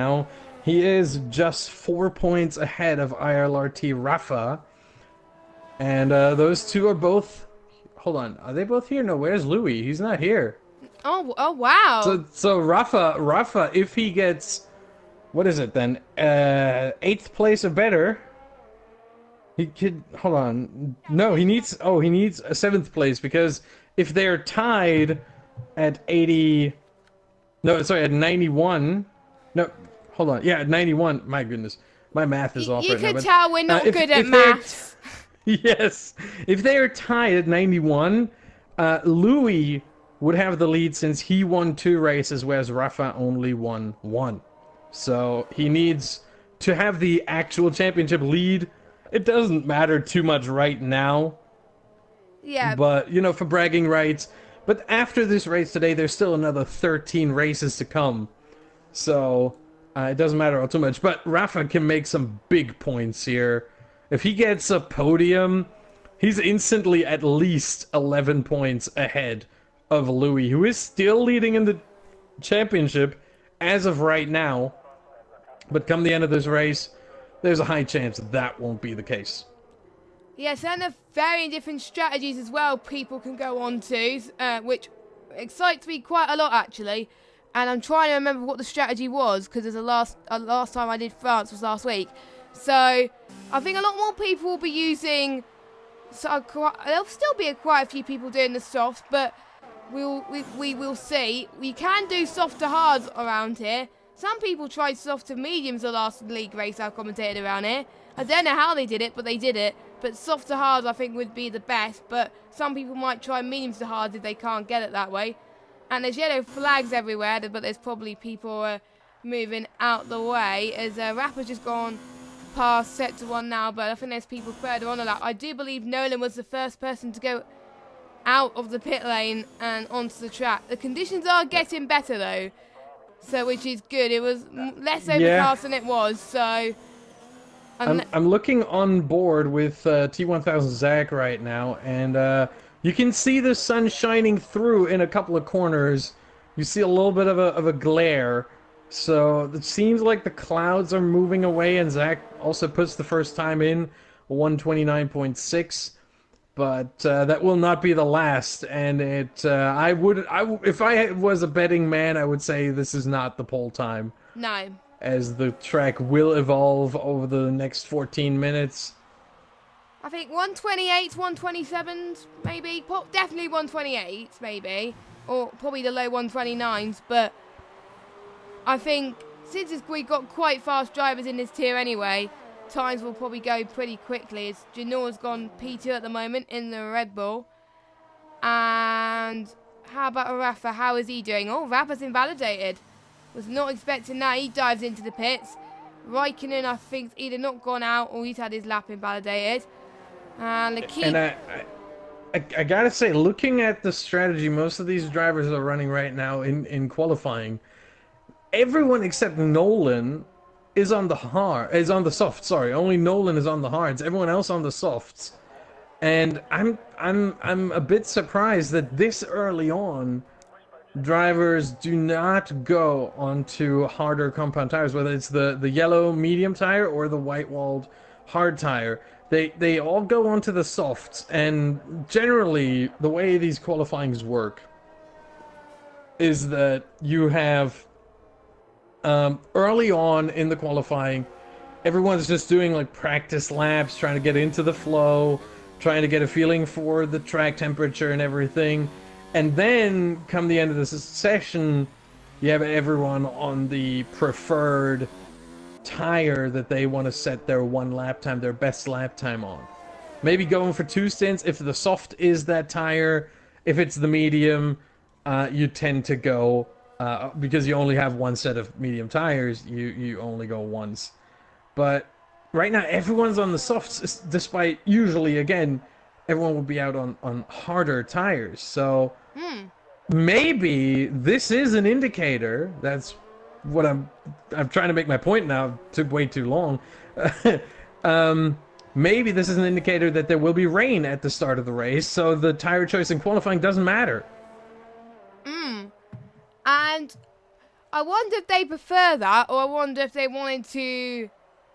now. He is just 4 points ahead of IRLRT Rafa. And those two are both... Hold on, are they both here? No, where's Louis? He's not here. Oh wow. So Rafa, if he gets... What is it then? 8th place or better... He could... Hold on. No, he needs... Oh, he needs a 7th place, because if they're tied at 80... No, sorry, at 91... No, hold on. Yeah, at 91. My goodness. My math is off You right now, could but... tell we're not good at if they're... maths. Yes. If they are tied at 91, Louis would have the lead since he won 2 races, whereas Rafa only won 1. So he needs to have the actual championship lead. It doesn't matter too much right now, Yeah. but, you know, for bragging rights. But after this race today, there's still another 13 races to come. So it doesn't matter all too much. But Rafa can make some big points here. If he gets a podium, he's instantly at least 11 points ahead of Louis, who is still leading in the championship as of right now. But come the end of this race, there's a high chance that won't be the case. Yes, and there are very different strategies as well people can go on to, which excites me quite a lot actually. And I'm trying to remember what the strategy was, because there's last time I did France was last week. So I think a lot more people will be using. So there'll still be quite a few people doing the soft, but we will see. We can do soft to hards around here. Some people tried soft to mediums the last league race I commentated around here. I don't know how they did it, but they did it. But soft to hard I think would be the best, but some people might try mediums to hard if they can't get it that way. And there's yellow flags everywhere, but there's probably people moving out the way, as Rapper's just gone past set to 1 now, but I think there's people further on a lot. I do believe Nolan was the first person to go out of the pit lane and onto the track. The conditions are getting better though, so which is good. It was less overcast than it was, so... I'm looking on board with T1000 Zach right now, and you can see the sun shining through in a couple of corners. You see a little bit of a glare. So it seems like the clouds are moving away, and Zach also puts the first time in 129.6. But that will not be the last, and if I was a betting man, I would say this is not the pole time. No. As the track will evolve over the next 14 minutes. I think 128, 127, maybe. Definitely 128, maybe. Or probably the low 129s, but I think since we've got quite fast drivers in this tier anyway, times will probably go pretty quickly, as Janor's gone P2 at the moment in the Red Bull. And how about Rafa? How is he doing? Oh, Rafa's invalidated. Was not expecting that. He dives into the pits. Raikkonen, I think, either not gone out or he's had his lap invalidated. And I gotta say, looking at the strategy most of these drivers are running right now in qualifying, everyone except Nolan is on the softs. Sorry, only Nolan is on the hards. Everyone else on the softs. And I'm a bit surprised that this early on, drivers do not go onto harder compound tires, whether it's the yellow medium tire or the white-walled hard tire. They all go onto the softs, and generally the way these qualifyings work is that you have early on in the qualifying, everyone's just doing like practice laps, trying to get into the flow, trying to get a feeling for the track temperature and everything. And then, come the end of this session, you have everyone on the preferred tire that they want to set their their best lap time on. Maybe going for 2 stints if the soft is that tire. If it's the medium, you tend to go, because you only have 1 set of medium tires, you only go once. But right now, everyone's on the softs, despite usually, again, everyone will be out on harder tires. So maybe this is an indicator. That's what I'm trying to make my point now. It took way too long. Maybe this is an indicator that there will be rain at the start of the race, so the tire choice in qualifying doesn't matter. And I wonder if they prefer that, or I wonder if they wanted to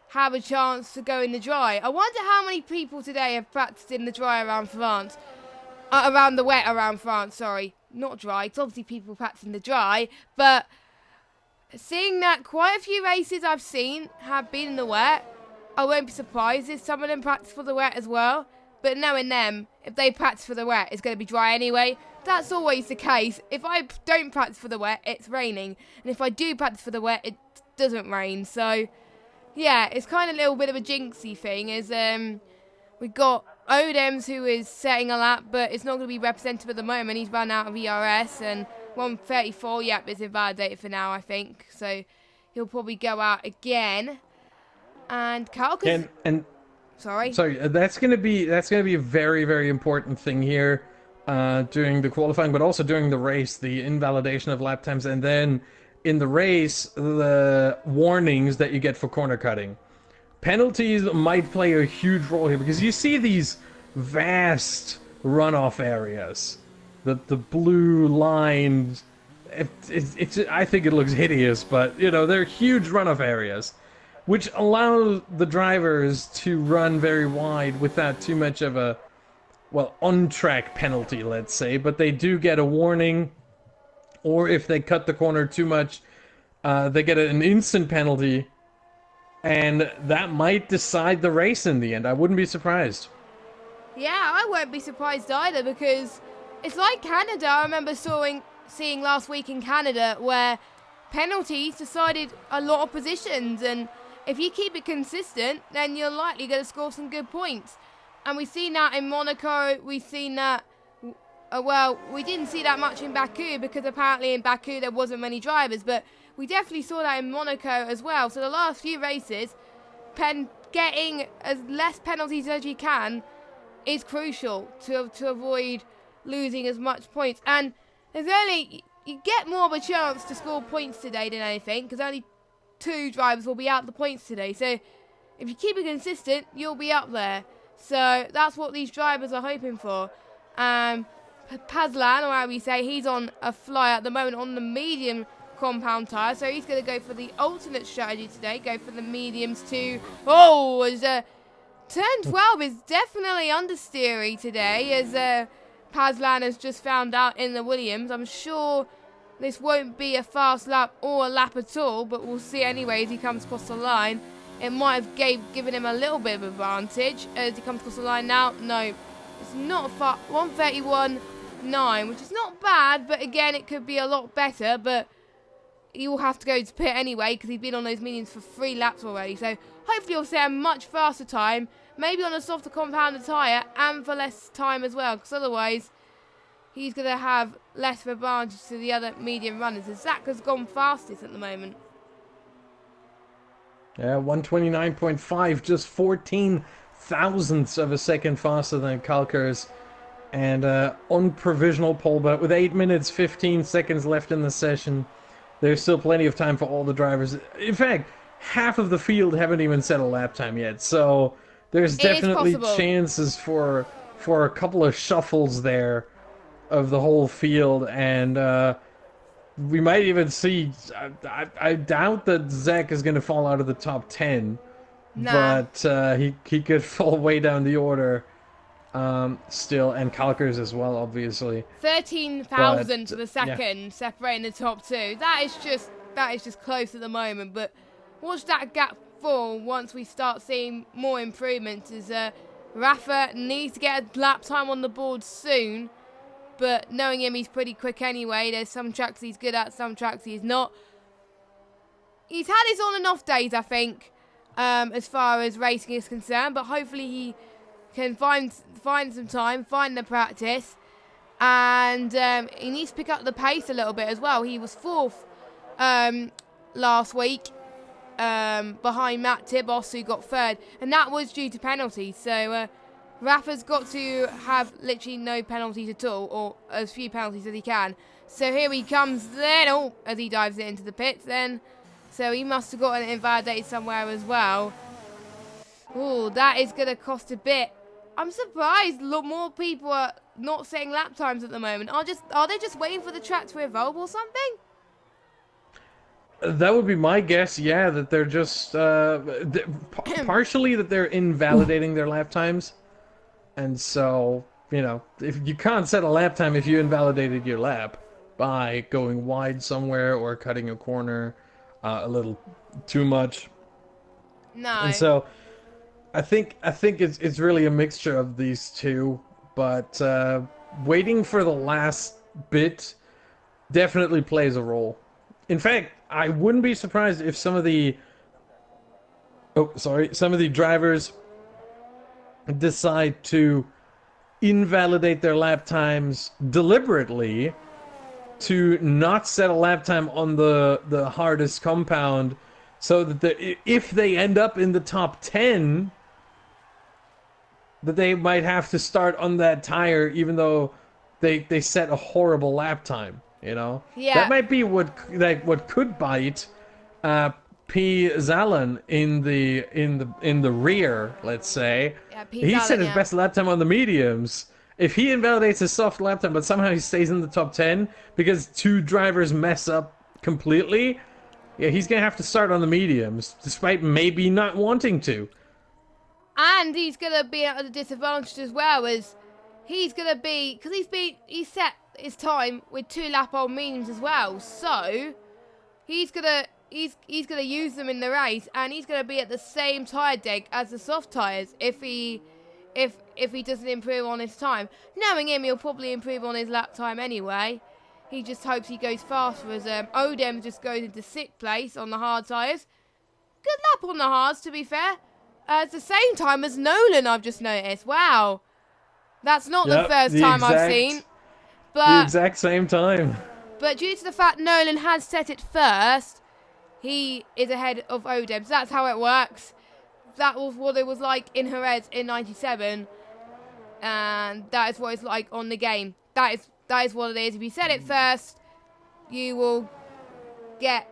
have a chance to go in the dry. I wonder how many people today have practiced in the dry around France. Around the wet around France, sorry. Not dry. It's obviously people practicing the dry. But seeing that quite a few races I've seen have been in the wet, I won't be surprised if some of them practice for the wet as well. But knowing them, if they practice for the wet, it's going to be dry anyway. That's always the case. If I don't practice for the wet, it's raining. And if I do practice for the wet, it doesn't rain. So, yeah, it's kind of a little bit of a jinxy thing. We've got Odems who is setting a lap, but it's not going to be representative at the moment. He's run out of ERS, and 134, yep, is invalidated for now, I think. So he'll probably go out again. And Carl, sorry, that's gonna be a very, very important thing here during the qualifying, but also during the race, the invalidation of lap times, and then in the race, the warnings that you get for corner cutting. Penalties might play a huge role here because you see these vast runoff areas, the blue lines. It's I think it looks hideous, but you know they're huge runoff areas, which allow the drivers to run very wide without too much of a, well, on-track penalty, let's say, but they do get a warning, or if they cut the corner too much, they get an instant penalty, and that might decide the race in the end. I wouldn't be surprised. Yeah, I won't be surprised either, because it's like Canada. I remember seeing last week in Canada where penalties decided a lot of positions, and if you keep it consistent, then you're likely going to score some good points. And we've seen that in Monaco. We've seen that, well, we didn't see that much in Baku because apparently in Baku there wasn't many drivers, but we definitely saw that in Monaco as well. So the last few races, getting as less penalties as you can is crucial to avoid losing as much points. And you get more of a chance to score points today than anything, because only 2 drivers will be out the points today. So if you keep it consistent, you'll be up there. So that's what these drivers are hoping for. Pazlan, or how we say, he's on a fly at the moment on the medium compound tyre. So he's going to go for the alternate strategy today, go for the mediums too. Oh, turn 12 is definitely understeery today, as Pazlan has just found out in the Williams. I'm sure this won't be a fast lap or a lap at all, but we'll see anyway as he comes across the line. It might have given him a little bit of advantage as he comes across the line now. No, it's not far. 1:31.9, which is not bad, but again, it could be a lot better. But he will have to go to pit anyway because he's been on those mediums for 3 laps already. So hopefully he'll set a much faster time, maybe on a softer compounded tyre and for less time as well, because otherwise he's going to have less of advantage to the other medium runners. As Zach has gone fastest at the moment. Yeah, 129.5, just 14 thousandths of a second faster than Kalkers. And on provisional pole, but with 8 minutes, 15 seconds left in the session, there's still plenty of time for all the drivers. In fact, half of the field haven't even set a lap time yet, so there's definitely chances for a couple of shuffles there of the whole field, and we might even see. I doubt that Zach is going to fall out of the top 10, but he could fall way down the order still, and Kalkers as well, obviously. 13,000 to the second, separating the top 2. That is just close at the moment, but watch that gap fall once we start seeing more improvements. As Rafa needs to get a lap time on the board soon. But knowing him, he's pretty quick anyway. There's some tracks he's good at, some tracks he's not. He's had his on and off days, I think, as far as racing is concerned. But hopefully he can find some time, find the practice. And he needs to pick up the pace a little bit as well. He was 4th last week behind Matt Tibos, who got 3rd. And that was due to penalties. So Rafa's got to have literally no penalties at all, or as few penalties as he can. So here he comes then, as he dives it into the pits then. So he must have gotten invalidated somewhere as well. Oh, that is going to cost a bit. I'm surprised a lot more people are not setting lap times at the moment. Are they just waiting for the track to evolve or something? That would be my guess, yeah, that they're just partially that they're invalidating their lap times. And so, if you can't set a lap time if you invalidated your lap by going wide somewhere or cutting a corner a little too much. And No. so, I think it's really a mixture of these two, but waiting for the last bit definitely plays a role. In fact, I wouldn't be surprised if some of the drivers decide to invalidate their lap times deliberately to not set a lap time on the hardest compound so that if they end up in the top 10 that they might have to start on that tire even though they set a horrible lap time, that Yeah. might be what could bite uh P Zalon in the rear, let's say. Yeah, Peace He set Allen, his yeah. best lap time on the mediums. If he invalidates his soft lap time but somehow he stays in the top 10 because two drivers mess up completely, yeah, he's gonna have to start on the mediums despite maybe not wanting to. And he's gonna be at a disadvantage as well, as he's gonna be because he set his time with 2 lap old mediums as well. So he's gonna use them in the race, and he's gonna be at the same tire deck as the soft tires if he doesn't improve on his time. Knowing him, he'll probably improve on his lap time anyway. He just hopes he goes faster, as Odem just goes into 6th place on the hard tyres. Good lap on the hards, to be fair. At the same time as Nolan, I've just noticed. Wow. That's not the Yep, first time I've seen. the But exact same time. due to the fact Nolan has set it first, he is ahead of Odem. So that's how it works. That was what it was like in Jerez in 97. And that is what it's like on the game. That is what it is. If you set it first, you will get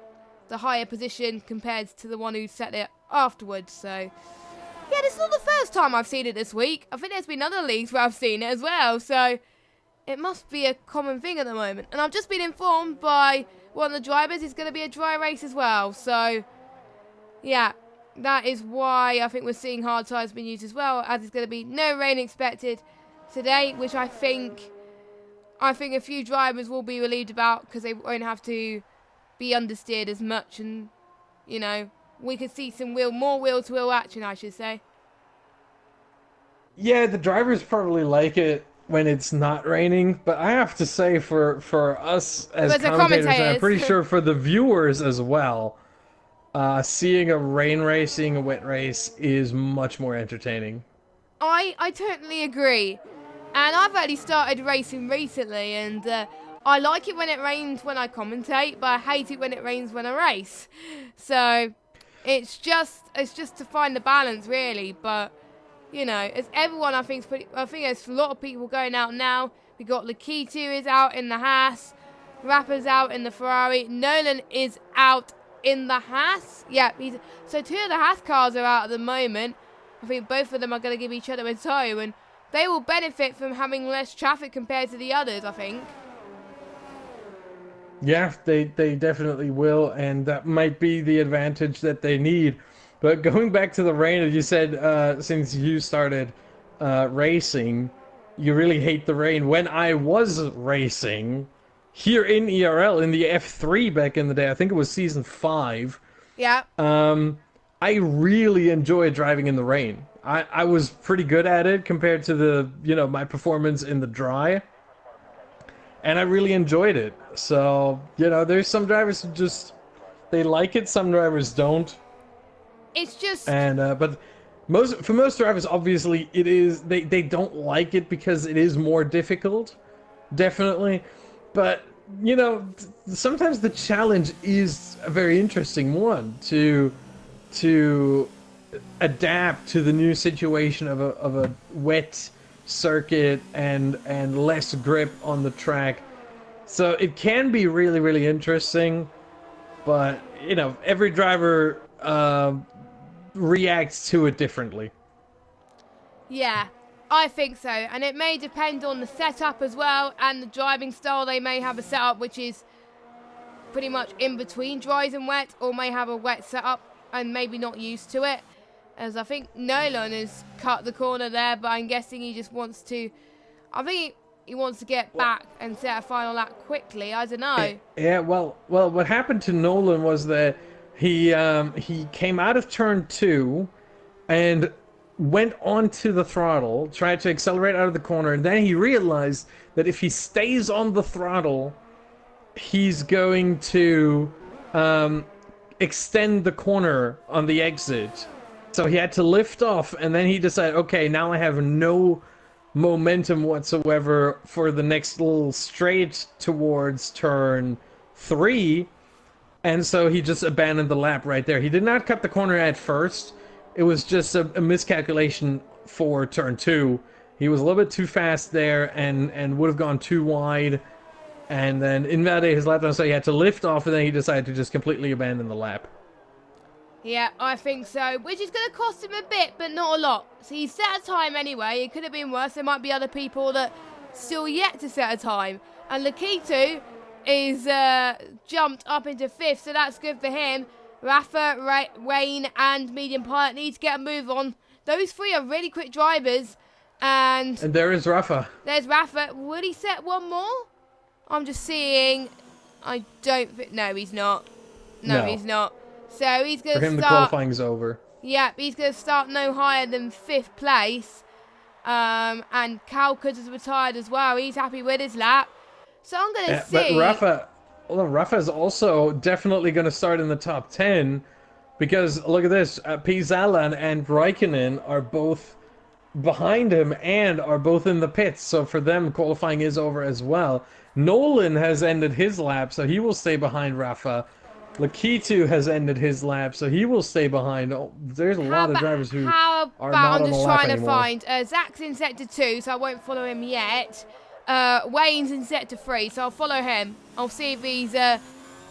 the higher position compared to the one who set it afterwards. So yeah, this is not the first time I've seen it this week. I think there's been other leagues where I've seen it as well. So it must be a common thing at the moment. And I've just been informed by one of the drivers it's going to be a dry race as well. So yeah, that is why I think we're seeing hard tyres being used as well, as it's going to be no rain expected today, which I think a few drivers will be relieved about because they won't have to be understeered as much, and we could see some more wheel-to-wheel action, I should say. Yeah, the drivers probably like it when it's not raining, but I have to say for us as But the commentators, and I'm pretty commentators, sure for the viewers as well, seeing a rain race, seeing a wet race is much more entertaining. I totally agree. And I've only started racing recently, and I like it when it rains when I commentate, but I hate it when it rains when I race. So it's just to find the balance, really. But it's everyone. I think there's a lot of people going out now. We got Lakitu is out in the Haas, Rapper's out in the Ferrari, Nolan is out in the Haas. Yeah, so 2 of the Haas cars are out at the moment. I think both of them are going to give each other a tow, and they will benefit from having less traffic compared to the others, I think. Yeah, they definitely will, and that might be the advantage that they need. But going back to the rain, as you said, since you started racing, you really hate the rain. When I was racing here in ERL in the F3 back in the day, I think it was season 5. Yeah. I really enjoyed driving in the rain. I was pretty good at it compared to my performance in the dry. And I really enjoyed it. So, there's some drivers who they like it, some drivers don't. It's just... And, but for most drivers, obviously, it is, they don't like it because it is more difficult. Definitely. But, sometimes the challenge is a very interesting one to adapt to the new situation of a wet circuit and less grip on the track. So it can be really, really interesting, but every driver reacts to it differently. Yeah, I think so. And it may depend on the setup as well, and the driving style. They may have a setup which is pretty much in between dries and wet, or may have a wet setup and maybe not used to it. As I think Nolan has cut the corner there, but I'm guessing he just wants to. I think he wants to get back and set a final lap quickly. I don't know. Yeah, well, what happened to Nolan was that he came out of turn 2 and went onto the throttle, tried to accelerate out of the corner, and then he realized that if he stays on the throttle, he's going to extend the corner on the exit. So he had to lift off, and then he decided, okay, now I have no momentum whatsoever for the next little straight towards turn 3, and so he just abandoned the lap right there. He did not cut the corner at first. It was just a miscalculation for turn 2. He was a little bit too fast there and would have gone too wide, and then invalidated his lap time, so he had to lift off, and then he decided to just completely abandon the lap. Yeah, I think so, which is going to cost him a bit, but not a lot. So he set a time anyway. It could have been worse. There might be other people that still yet to set a time. And Lakitu is jumped up into 5th, so that's good for him. Rafa, Wayne, and Medium Pilot need to get a move on. Those 3 are really quick drivers. And there is Rafa. There's Rafa. Would he set one more? I'm just seeing. I don't think. No, he's not. No, he's not. So he's going to start. For him, the qualifying's over. Yeah, he's going to start no higher than 5th place. And Calcutta is retired as well. He's happy with his lap. So I'm going to see. But Rafa is also definitely going to start in the top 10. Because, look at this. Pizalan and Raikkonen are both behind him and are both in the pits. So for them, qualifying is over as well. Nolan has ended his lap, so he will stay behind Rafa. Lakitu has ended his lap, so he will stay behind. Oh, there's a lot of drivers who are not on the lap anymore. I'm just trying to find. Zach's in sector 2, so I won't follow him yet. Wayne's in sector 3, so I'll follow him. I'll see if he's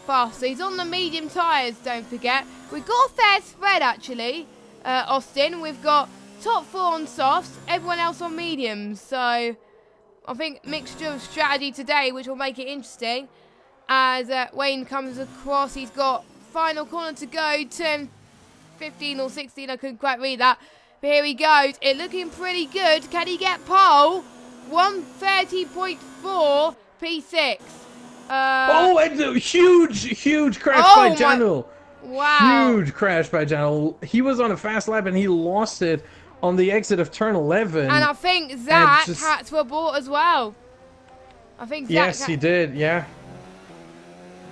faster. He's on the medium tyres, don't forget. We've got a fair spread, actually, Austin. We've got top 4 on softs, everyone else on mediums. So I think mixture of strategy today, which will make it interesting. As Wayne comes across, he's got final corner to go, turn 15 or 16, I couldn't quite read that. But here he goes, it looking pretty good. Can he get pole? 130.4 P6. And a huge crash by Janul. Wow. Huge crash by Janul. He was on a fast lap and he lost it on the exit of turn 11. And I think Zach had to abort as well. I think Zach Yes, he did, yeah.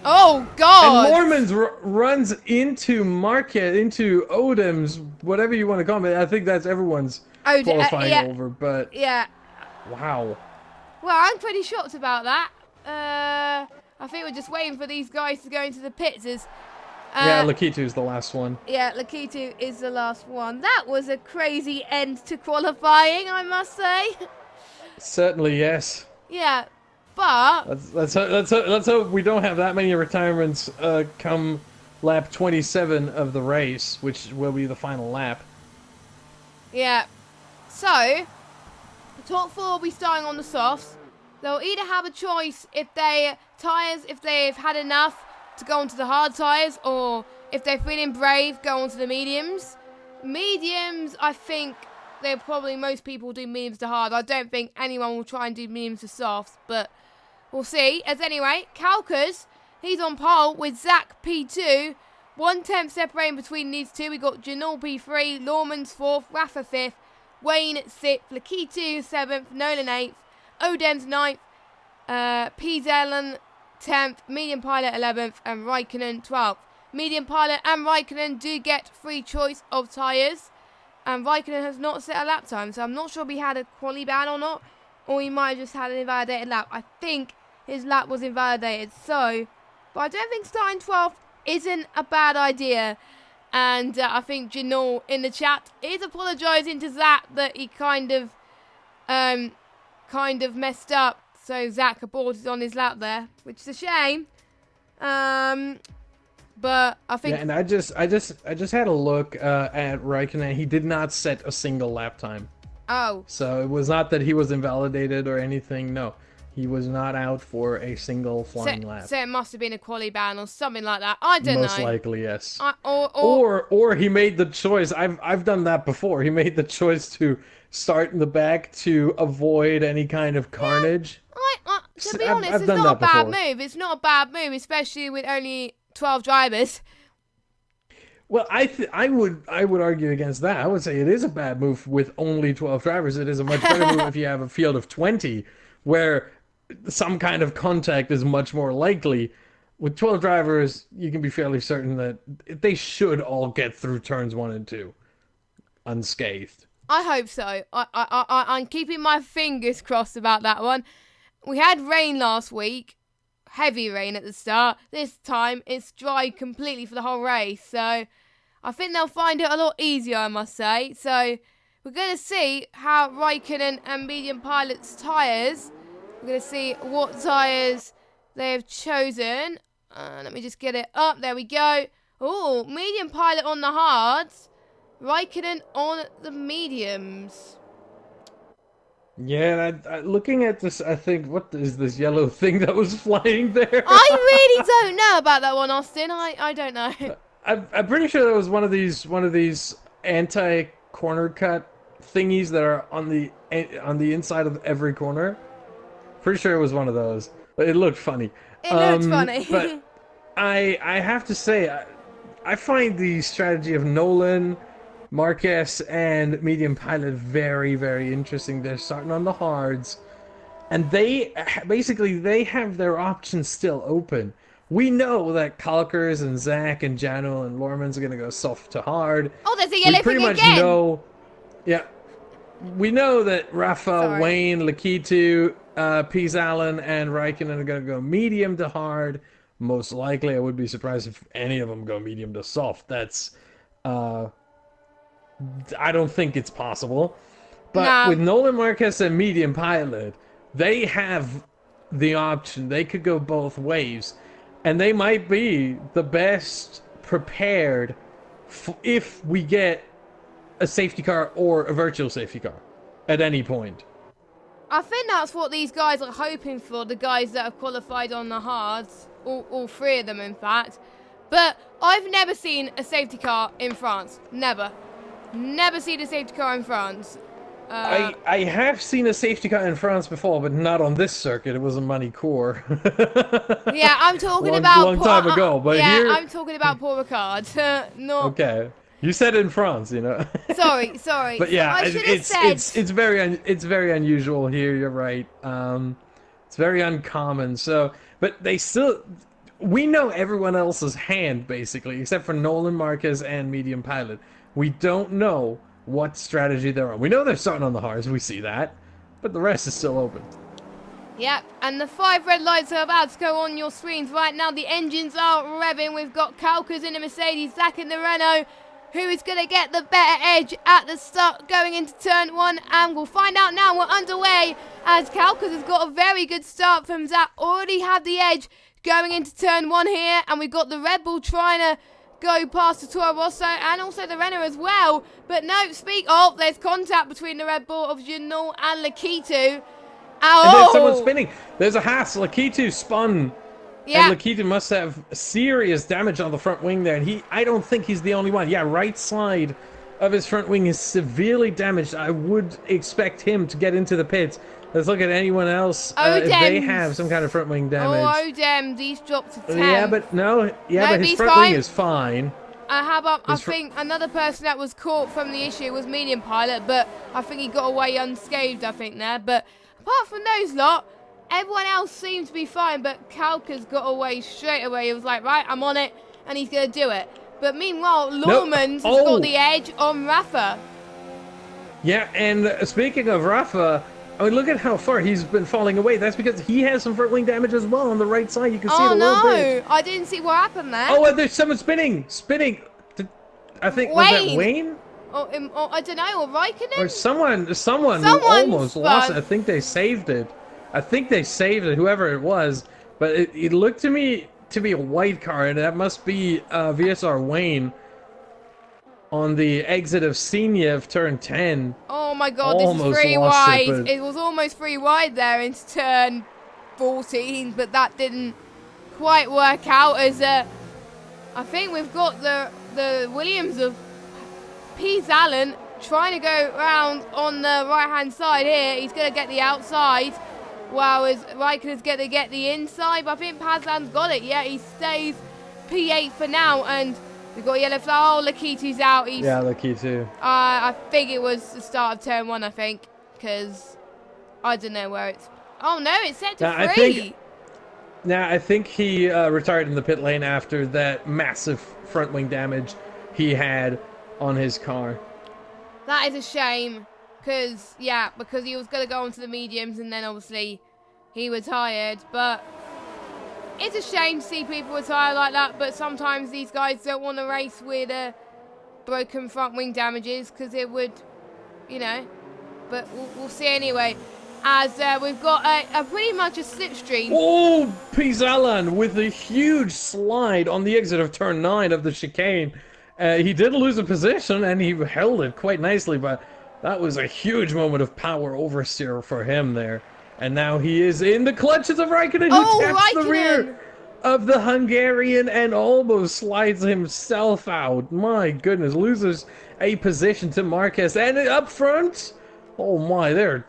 Oh, God! And Mormons runs into Marquez, into Odom's, whatever you want to call it. I think that's everyone's qualifying over, but... Yeah. Wow. Well, I'm pretty shocked about that. I think we're just waiting for these guys to go into the pits. Yeah, Lakitu's the last one. Yeah, Lakitu is the last one. That was a crazy end to qualifying, I must say. Certainly, yes. Yeah. But let's hope we don't have that many retirements come lap 27 of the race, which will be the final lap. Yeah. So the top 4 will be starting on the softs. They'll either have a choice if they've had enough to go onto the hard tires, or if they're feeling brave, go onto the mediums. Mediums, I think most people do mediums to hard. I don't think anyone will try and do mediums to softs, but we'll see. As anyway, Kalkas, he's on pole with Zach P2. 1/10 separating between these two. We got Janul P3, Lawman's 4th, Rafa 5th, Wayne 6th, Lakitu 7th, Nolan 8th, Odem's 9th, P-Zelen 10th, Medium Pilot 11th, and Raikkonen 12th. Medium Pilot and Raikkonen do get free choice of tyres, and Raikkonen has not set a lap time, so I'm not sure if he had a quali ban or not, or he might have just had an invalidated lap. I think his lap was invalidated, so, but I don't think starting 12th isn't a bad idea. And I think Janul in the chat is apologising to Zach that he kind of messed up. So Zach aborted on his lap there, which is a shame. But I think. Yeah, and I just had a look at Raikkonen. He did not set a single lap time. Oh. So it was not that he was invalidated or anything. No, He was not out for a single So, flying lap. so it must have been a quali ban or something like that. I don't Most know. likely, yes. Or Or he made the choice. I've done that before. He made the choice to start in the back to avoid any kind of yeah, carnage. to be honest, I've it's done not a that bad before. move. It's not a bad move, especially with only 12 drivers. Well, I would argue against that. I would say it is a bad move with only 12 drivers. It is a much better move if you have a field of 20, where some kind of contact is much more likely. With 12 drivers, you can be fairly certain that they should all get through turns 1 and 2 unscathed. I hope so. I'm keeping my fingers crossed about that one. We had rain last week, heavy rain at the start. This time it's dry completely for the whole race, so I think they'll find it a lot easier, I must say. So we're going to see how Raikkonen and Medium Pilot's tyres, we're going to see what tyres they have chosen. Let me just get it up. There we go. Oh, Medium Pilot on the hards. Raikkonen on the mediums. Yeah, and looking at this, I think, what is this yellow thing that was flying there? I really don't know about that one, Austin. I don't know. I'm pretty sure that was one of these anti corner cut thingies that are on the inside of every corner. Pretty sure it was one of those. But it looked funny. It looked funny. But I have to say I find the strategy of Nolan, Marquez, and Medium Pilot very, very interesting. They're starting on the hards, and they have their options still open. We know that Kalkers and Zach and Jano and Lorman's are gonna go soft to hard. Oh, there's a We yellow pretty thing much again. know, yeah, we know that Rafa, Sorry. Wayne, Lakitu, Peace Allen, and Raikkonen are gonna go medium to hard. Most likely, I would be surprised if any of them go medium to soft. That's uh, I don't think it's possible. But Nah, with Nolan Marquez and Medium Pilot, they have the option. They could go both ways. And they might be the best prepared if we get a safety car or a virtual safety car at any point. I think that's what these guys are hoping for, the guys that have qualified on the hards. All three of them, in fact. But I've never seen a safety car in France. Never. Never seen a safety car in France. I have seen a safety car in France before, but not on this circuit. It was a Manicourt. Yeah, I'm talking about long time ago. But yeah, here, I'm talking about Paul Ricard. Not. okay, you said in France, you know. Sorry. But yeah, I should have said. it's very unusual here. You're right. It's very uncommon. So, but they still. We know everyone else's hand basically, except for Nolan Marquez and Medium Pilot. We don't know what strategy they're on. We know they're starting on the hards, we see that, but the rest is still open. Yep, and the 5 red lights are about to go on your screens right now. The engines are revving. We've got Kalkers in the Mercedes, Zach in the Renault. Who is going to get the better edge at the start going into turn 1? And we'll find out now. We're underway as Kalkers has got a very good start from Zach. Already had the edge going into turn 1 here. And we've got the Red Bull trying to go past the Toro Rosso and also the Renault as well. But no, there's contact between the Red Bull of Janot and Lakitu. And there's someone spinning. There's a Haas. Lakitu spun. Yeah. And Lakitu must have serious damage on the front wing there. And I don't think he's the only one. Yeah, right side of his front wing is severely damaged. I would expect him to get into the pits. Let's look at anyone else if they have some kind of front wing damage. Oh, Odem, he's dropped to 10. Yeah, but his front fine. wing is fine. How about, I think another person that was caught from the issue was Medium Pilot, but I think he got away unscathed, I think, there. But apart from those lot, everyone else seemed to be fine, but Kalkers got away straight away. He was like, right, I'm on it, and he's going to do it. But meanwhile, Lormans has got the edge on Rafa. Yeah, and speaking of Rafa, I mean, look at how far he's been falling away. That's because he has some front wing damage as well on the right side. You can see it a little bit. I didn't see what happened there. Oh, and there's someone spinning. I think, was that Wayne? I don't know, or Raikkonen? Or someone who almost lost it. I think they saved it. Whoever it was. But it looked to me to be a white car, and that must be VSR Wayne on the exit of Senior of turn 10. Oh my god, this is 3 wide. It was almost 3 wide there into turn 14, but that didn't quite work out as I think we've got the Williams of Pease Allen trying to go around on the right-hand side here. He's going to get the outside, while as Raikkonen's going to get the inside. But I think Pazlan's got it. Yeah, he stays P8 for now, and we've got yellow flag. Oh, Lakitu's out. Yeah, Lakitu. I think it was the start of turn 1, I think, because I don't know where it's... Oh, no, it's set to 3. I think he retired in the pit lane after that massive front wing damage he had on his car. That is a shame, because he was going to go on to the mediums, and then obviously he retired. But it's a shame to see people retire like that, but sometimes these guys don't want to race with broken front wing damages, because it would, but we'll see anyway. As we've got a pretty much a slipstream. Oh, Pizalan with a huge slide on the exit of turn 9 of the chicane. He did lose a position, and he held it quite nicely, but that was a huge moment of power oversteer for him there. And now he is in the clutches of Raikkonen, who taps the rear of the Hungarian and almost slides himself out. My goodness, loses a position to Marquez. And up front, oh my, they're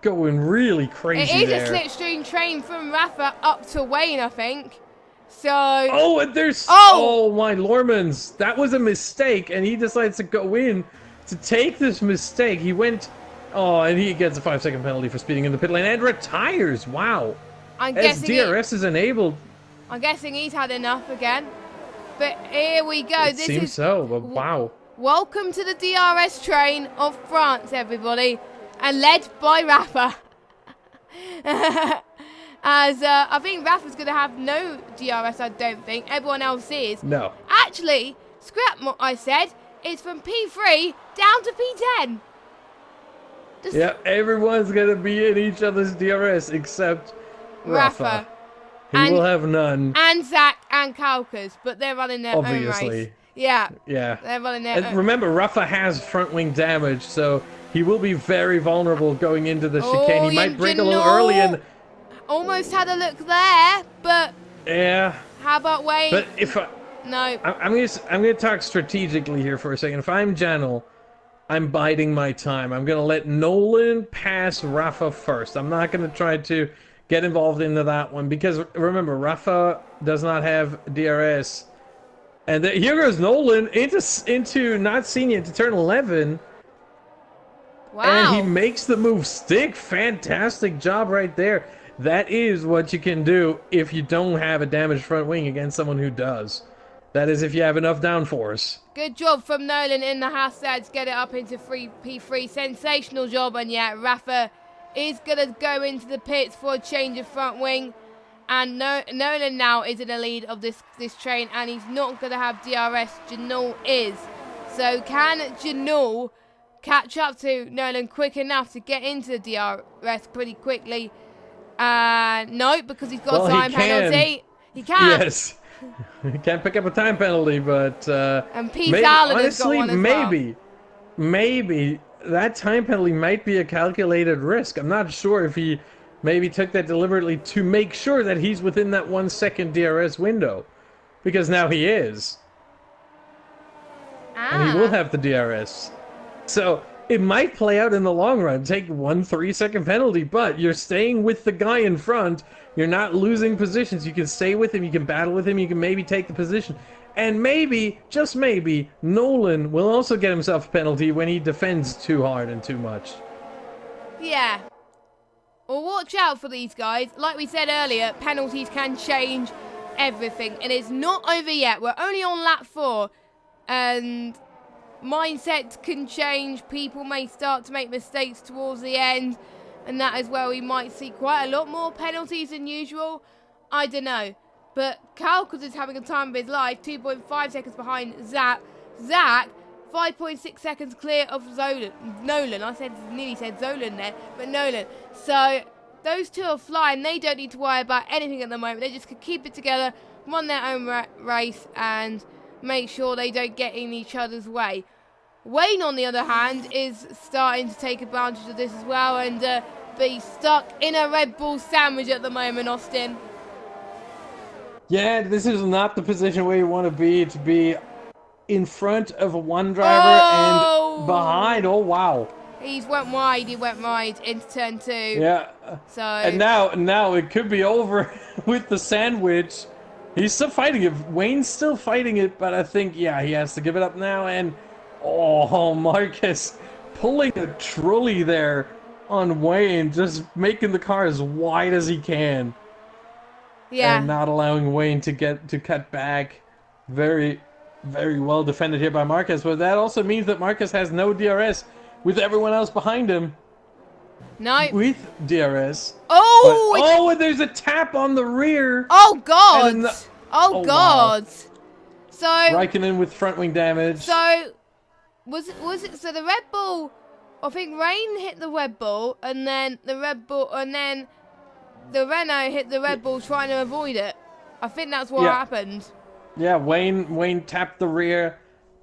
going really crazy there. It is a slipstream train from Rafa up to Wayne, I think. So... Oh, and there's... Oh, my Lormans. That was a mistake, and he decides to go in to take this mistake. He went... Oh, and he gets a 5-second penalty for speeding in the pit lane and retires. Wow. As DRS is enabled. I'm guessing he's had enough again. But here we go. It seems so, but wow. Welcome to the DRS train of France, everybody. And led by Rafa. As I think Rafa's going to have no DRS, I don't think. Everyone else is. No. Actually, scrap what I said. It's from P3 down to P10. Yeah, everyone's going to be in each other's DRS except Rafa. He will have none. And Zach and Kalkas, but they're running their own race. Yeah. Yeah. They're running their own. Remember, Rafa has front wing damage, so he will be very vulnerable going into the chicane. He might break a little early and... Almost had a look there, but... Yeah. How about Wayne? But if I... No. I'm gonna talk strategically here for a second. If I'm Janel, I'm biding my time. I'm gonna let Nolan pass Rafa first. I'm not gonna try to get involved into that one, because remember, Rafa does not have DRS. And here goes Nolan into not seeing it to turn 11. Wow. And he makes the move stick. Fantastic job right there. That is what you can do if you don't have a damaged front wing against someone who does. That is if you have enough downforce. Good job from Nolan in the Hassad to get it up into P3. Sensational job. And yeah, Rafa is going to go into the pits for a change of front wing. And Nolan now is in the lead of this train, and he's not going to have DRS. Janul is. So can Janul catch up to Nolan quick enough to get into the DRS pretty quickly? No, because he's got a time penalty. He can. Yes. He can't pick up a time penalty, but... and Pete Allen has got one as maybe that time penalty might be a calculated risk. I'm not sure if he maybe took that deliberately to make sure that he's within that 1 second DRS window. Because now he is. And he will have the DRS. So it might play out in the long run. Take 1 3-second penalty, but you're staying with the guy in front. You're not losing positions. You can stay with him. You can battle with him. You can maybe take the position. And maybe, just maybe, Nolan will also get himself a penalty when he defends too hard and too much. Yeah. Well, watch out for these guys. Like we said earlier, penalties can change everything. And it's not over yet. We're only on lap 4. And mindsets can change. People may start to make mistakes towards the end. And that is where we might see quite a lot more penalties than usual. I don't know. But Kalkas is having a time of his life. 2.5 seconds behind Zach. Zach, 5.6 seconds clear of Nolan. I nearly said Zolan there, but Nolan. So those two are flying. They don't need to worry about anything at the moment. They just can keep it together, run their own race, and make sure they don't get in each other's way. Wayne, on the other hand, is starting to take advantage of this as well, and be stuck in a Red Bull sandwich at the moment, Austin. Yeah, this is not the position where you want to be in front of one driver and behind. Oh! Oh, wow. He went wide into turn 2. Yeah. So And now it could be over with the sandwich. He's still fighting it. Wayne's still fighting it, but I think, yeah, he has to give it up now. And, oh, Marcus pulling a trolley there on Wayne, just making the car as wide as he can. yeah. And not allowing Wayne to cut back. Very, very well defended here by Marcus. But that also means that Marcus has no DRS with everyone else behind him. No. With DRS. Oh! And there's a tap on the rear. Oh, God. Oh, God. Wow. So Raikkonen with front wing damage. So was it so the Red Bull, I think Rain hit the Red Bull and then the Renault hit the Red Bull trying to avoid it. I think that's what happened. Yeah, Wayne tapped the rear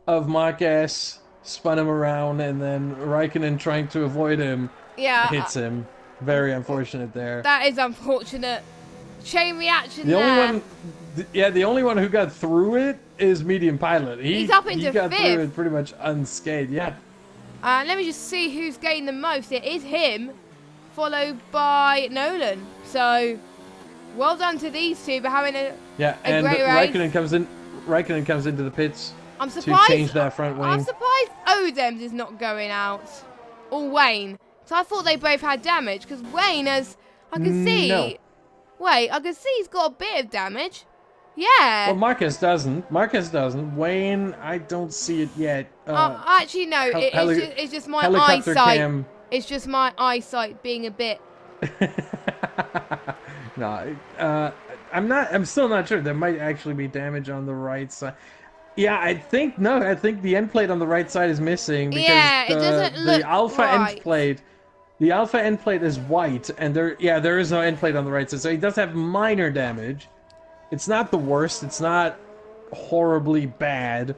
of Marquez, spun him around, and then Raikkonen trying to avoid him hits him. Very unfortunate there. That is unfortunate. Chain reaction the there. The only one who got through it is Medium Pilot. He got through it pretty much unscathed, yeah. Let me just see who's gained the most. It is him, followed by Nolan. So, well done to these two for having a and great race. Raikkonen comes into the pits to change that front wing. I'm surprised Odems is not going out, or Wayne. So I thought they both had damage because Wayne has. I can see. No. Wait, I can see he's got a bit of damage. Yeah. Well, Marcus doesn't. Wayne, I don't see it yet. Actually, no. It's just my eyesight. Cam. It's just my eyesight being a bit. No, I'm still not sure. There might actually be damage on the right side. Yeah, I think the end plate on the right side is missing because it doesn't look the alpha right. end plate. The alpha end plate is white, and there is no end plate on the right side, so he does have minor damage. It's not the worst. It's not horribly bad,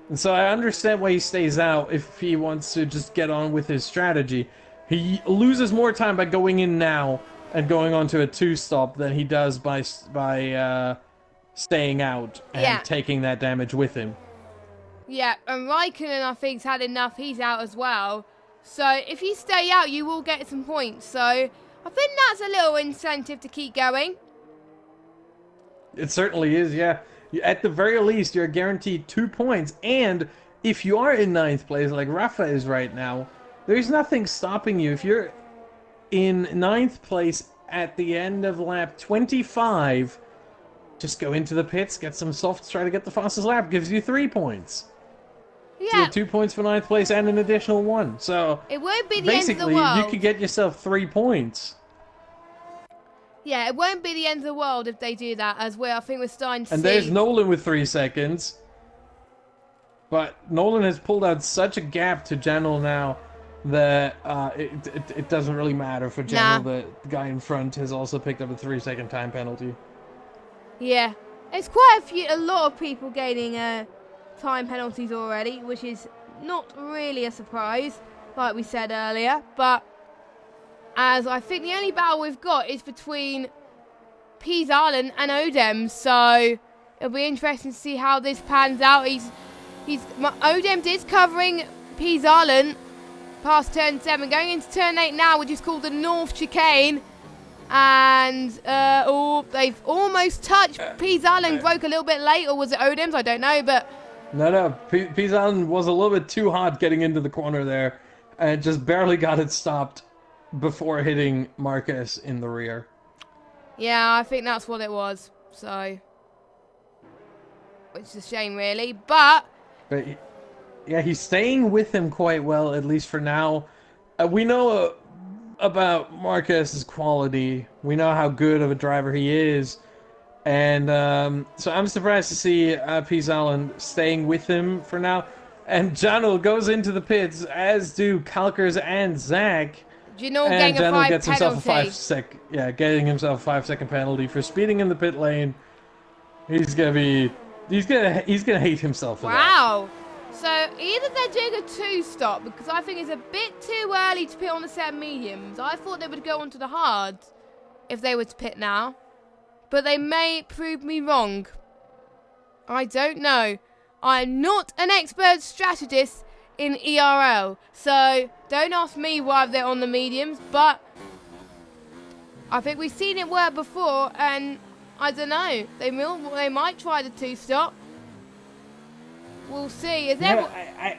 and so I understand why he stays out if he wants to just get on with his strategy. He loses more time by going in now and going on to a 2-stop than he does by staying out and taking that damage with him. Yeah, and Raikkonen, I think, has had enough. He's out as well. So if you stay out, you will get some points. So I think that's a little incentive to keep going. It certainly is, yeah. At the very least, you're guaranteed 2 points. And if you are in 9th place, like Rafa is right now, there's nothing stopping you. If you're in 9th place at the end of lap 25, just go into the pits, get some softs, try to get the fastest lap. Gives you 3 points. Yeah. So you get 2 points for 9th place and an additional 1. So it won't be the end of the world. Basically, you could get yourself 3 points. Yeah, it won't be the end of the world if they do that as well. I think we're starting to see. And there's Nolan with 3 seconds. But Nolan has pulled out such a gap to Janel now that it doesn't really matter for Janel. The guy in front has also picked up a 3-second time penalty. Yeah, it's quite a lot of people gaining time penalties already, which is not really a surprise, like we said earlier. But as I think the only battle we've got is between Peas Island and Odem, so it'll be interesting to see how this pans out. Odem is covering Peas Island past turn 7, going into turn 8 now, which is called the North Chicane. And they've almost touched. Peas Island broke a little bit late, or was it Odem's? I don't know, but no. Peas Island was a little bit too hot getting into the corner there, and just barely got it stopped before hitting Marquez in the rear. Yeah, I think that's what it was. So, which is a shame, really. But he's staying with him quite well, at least for now. We know about Marquez's quality. We know how good of a driver he is. And so I'm surprised to see Peas Island staying with him for now. And Janel goes into the pits, as do Kalkers and Zach. Janel getting a 5 gets himself penalty. Getting himself a 5-second penalty for speeding in the pit lane. He's gonna hate himself for that. Wow. So either they're doing a two-stop, because I think it's a bit too early to pit on the set mediums. I thought they would go onto the hards if they were to pit now. But they may prove me wrong. I don't know. I'm not an expert strategist in ERL, so don't ask me why they're on the mediums, but I think we've seen it work before, and I don't know. They might try the two-stop. We'll see. I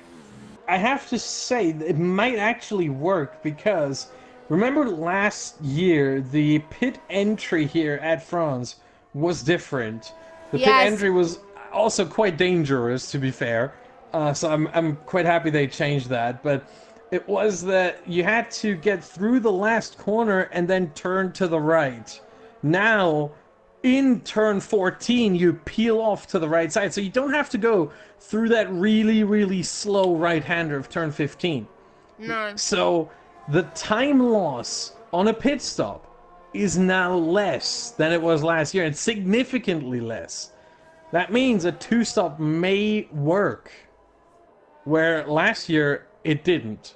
have to say it might actually work because remember last year the pit entry here at France was different. The pit Yes. entry was also quite dangerous, to be fair. So I'm quite happy they changed that. But it was that you had to get through the last corner and then turn to the right. Now, in turn 14, you peel off to the right side, so you don't have to go through that really, really slow right-hander of turn 15. No. So the time loss on a pit stop is now less than it was last year, and significantly less. That means a two-stop may work, where last year it didn't.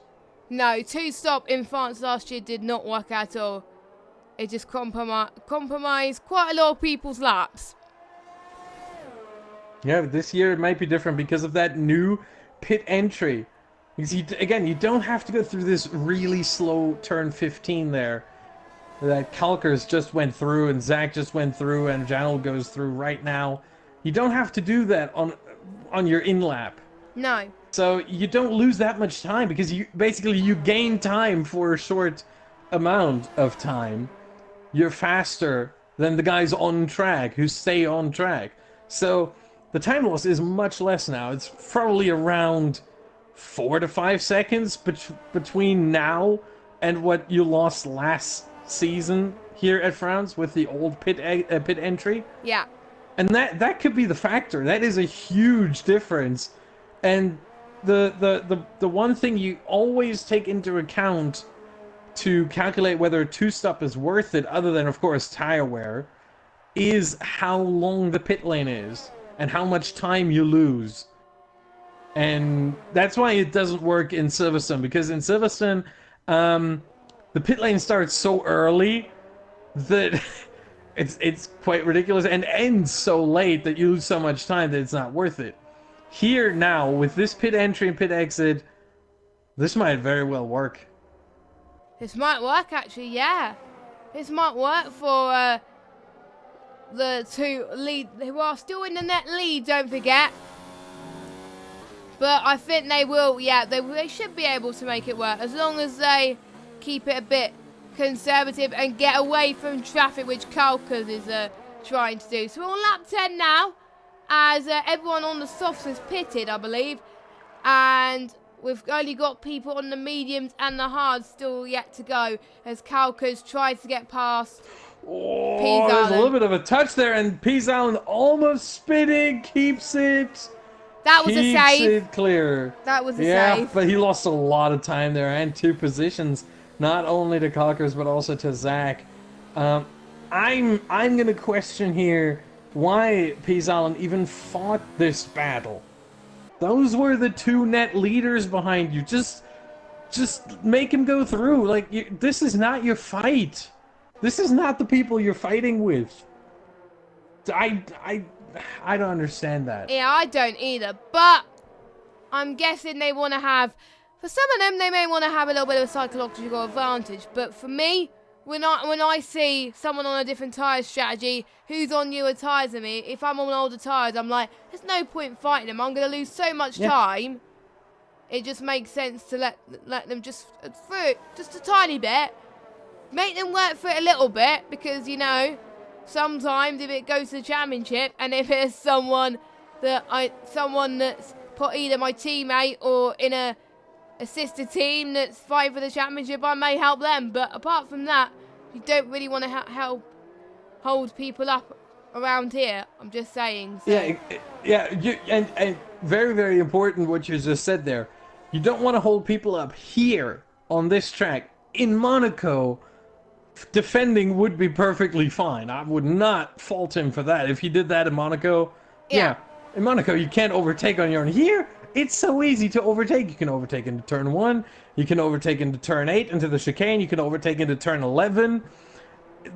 No, two-stop in France last year did not work at all. It just compromised quite a lot of people's laps. Yeah, but this year it might be different because of that new pit entry. Because again, you don't have to go through this really slow turn 15 there that Kalkers just went through and Zach just went through and Janel goes through right now. You don't have to do that on your in-lap. No. So you don't lose that much time because you gain time for a short amount of time. You're faster than the guys on track who stay on track. So the time loss is much less now. It's probably around 4 to 5 seconds between now and what you lost last season here at France with the old pit entry. Yeah. And that could be the factor. That is a huge difference. And the one thing you always take into account to calculate whether a two-stop is worth it, other than, of course, tire wear, is how long the pit lane is and how much time you lose. And that's why it doesn't work in Silverstone, because in Silverstone, the pit lane starts so early that it's quite ridiculous and ends so late that you lose so much time that it's not worth it. Here now, with this pit entry and pit exit, this might very well work. This might work, actually, yeah. This might work for the two lead who are still in the net lead, don't forget. But I think they will, yeah, they should be able to make it work as long as they keep it a bit conservative and get away from traffic, which Kalkers is trying to do. So we're on lap 10 now, as everyone on the softs has pitted, I believe. And we've only got people on the mediums and the hards still yet to go, as Kalkers tries to get past Oh, there's a little bit of a touch there, and Peace Allen almost spinning, keeps it. That was a save. Keeps it clear. That was a save. Yeah, but he lost a lot of time there and 2 positions, not only to Kalkers but also to Zach. I'm gonna question here why Peace Allen even fought this battle. Those were the 2 net leaders behind you. Just make him go through. Like, this is not your fight. This is not the people you're fighting with. I don't understand that. Yeah, I don't either. But I'm guessing they want to have, for some of them, they may want to have a little bit of a psychological advantage. But for me, when I see someone on a different tyre strategy who's on newer tyres than me, if I'm on older tyres, I'm like, there's no point fighting them. I'm going to lose so much time. It just makes sense to let them just through it just a tiny bit. Make them work for it a little bit, because, you know, sometimes if it goes to the championship and if it's someone that's put either my teammate or in a sister team that's fighting for the championship, I may help them. But apart from that, you don't really want to help hold people up around here. I'm just saying. So. And very, very important what you just said there. You don't want to hold people up here on this track. In Monaco, defending would be perfectly fine. I would not fault him for that. If he did that in Monaco, in Monaco you can't overtake on your own. Here, It's so easy to overtake. You can overtake into turn 1, you can overtake into turn 8, into the chicane, you can overtake into turn 11.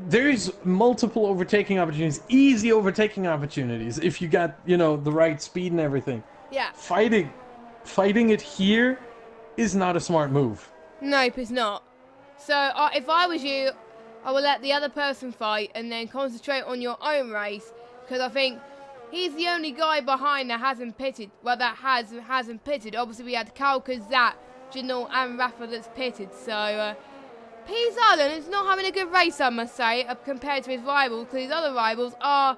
There's multiple overtaking opportunities, easy overtaking opportunities, if you got, you know, the right speed and everything. Yeah. Fighting it here is not a smart move. Nope, it's not. So if I was you, I would let the other person fight and then concentrate on your own race, because I think he's the only guy behind that hasn't pitted. Well, that hasn't pitted. Obviously, we had Kalka, Zat, Janul, and Rafa that's pitted. So Pease Island is not having a good race, I must say, compared to his rivals, because his other rivals are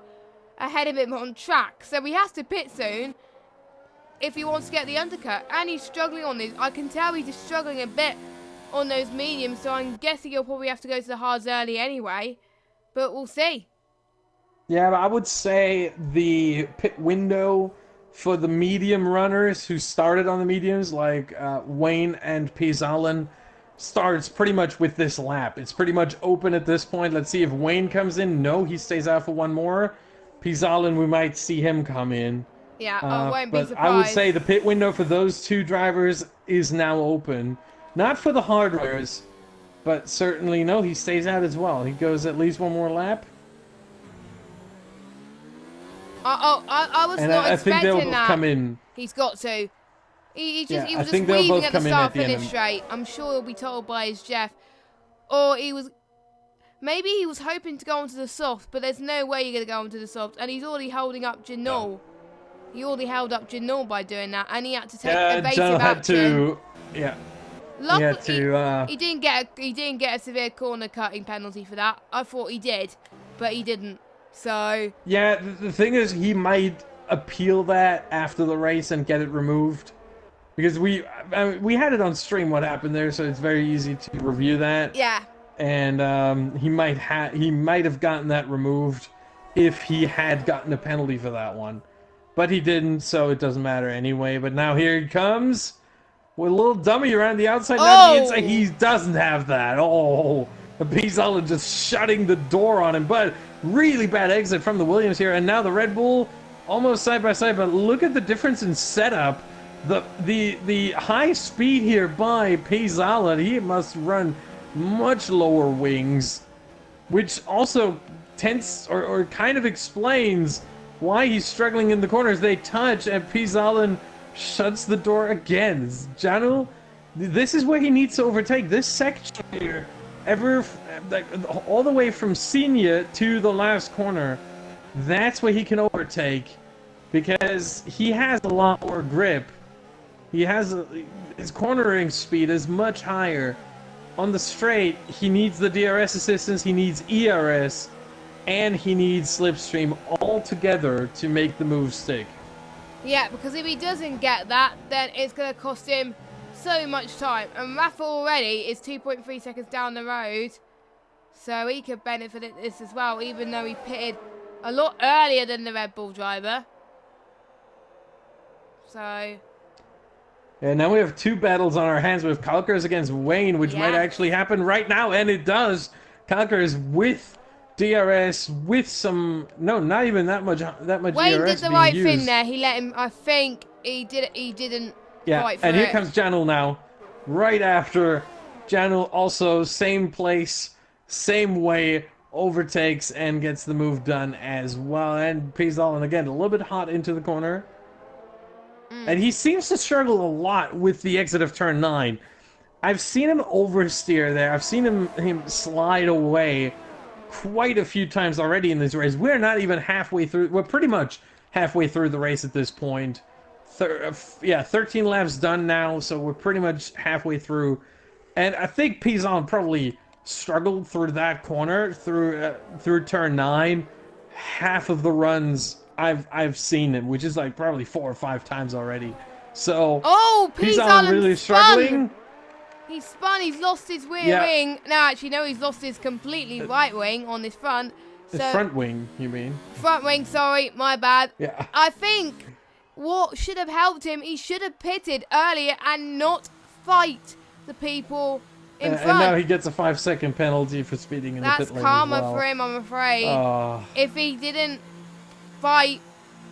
ahead of him on track. So he has to pit soon if he wants to get the undercut, and he's struggling on this. I can tell he's just struggling a bit on those mediums, so I'm guessing he'll probably have to go to the hards early anyway, but we'll see. Yeah, but I would say the pit window for the medium runners who started on the mediums, like Wayne and Pizalin, starts pretty much with this lap. It's pretty much open at this point. Let's see if Wayne comes in. No, he stays out for one more. Pizalin, we might see him come in. Yeah, I won't be surprised. I would say the pit window for those two drivers is now open. Not for the hardwares, but certainly, no, he stays out as well. He goes at least one more lap. I was and not I think expecting they'll that. Come in. He's got to. He was I just think they'll weaving both at the come in start at the finish end. straight. I'm sure he'll be told by his Jeff. Or he was... Maybe he was hoping to go onto the soft, but there's no way you're going to go onto the soft. And he's already holding up Janul. No. He already held up Janul by doing that, and he had to take evasive action. Luckily, he didn't get a severe corner cutting penalty for that. I thought he did, but he didn't. So yeah, the thing is, he might appeal that after the race and get it removed, because we had it on stream what happened there, so it's very easy to review that. Yeah. And he might have gotten that removed if he had gotten a penalty for that one. But he didn't, so it doesn't matter anyway. But now here he comes with a little dummy around the outside. Now the inside, he doesn't have that. Oh, Pizalin just shutting the door on him. But really bad exit from the Williams here. And now the Red Bull almost side by side. But look at the difference in setup. The high speed here by Pizalin. He must run much lower wings, which also tends or kind of explains why he's struggling in the corners. They touch, and Pizalin shuts the door again. Janul, this is where he needs to overtake. This section here, all the way from Senior to the last corner, that's where he can overtake, because he has a lot more grip. His cornering speed is much higher. On the straight, he needs the DRS assistance, he needs ERS, and he needs slipstream all together to make the move stick. Yeah, because if he doesn't get that, then it's going to cost him so much time. And Rafa already is 2.3 seconds down the road, so he could benefit at this as well, even though he pitted a lot earlier than the Red Bull driver. So... And now we have two battles on our hands with Kalkers against Wayne, which might actually happen right now, and it does. Kalkers with DRS, with some... No, not even that much Wayne DRS did the right thing there. He let him... I think he didn't fight for and here it. comes Janul now. Right after. Janul also, same place, same way, overtakes and gets the move done as well. And Pizalin, again, a little bit hot into the corner. And he seems to struggle a lot with the exit of turn 9. I've seen him oversteer there. I've seen him slide away quite a few times already in this race. We're not even halfway through. We're pretty much halfway through the race at this point. 13 laps done now, so we're pretty much halfway through. And I think Pizalin probably struggled through that corner, through turn 9. Half of the runs I've seen him, which is like probably 4 or 5 times already. So Pizalin really struggling. He spun. He's lost his rear wing. No, actually, no. He's lost his completely right wing on his front. His front wing, you mean? Front wing. Sorry, my bad. Yeah. I think what should have helped him, he should have pitted earlier and not fight the people in front. And now he gets a 5-second penalty for speeding in the pit lane. That's karma for him, I'm afraid. If he didn't fight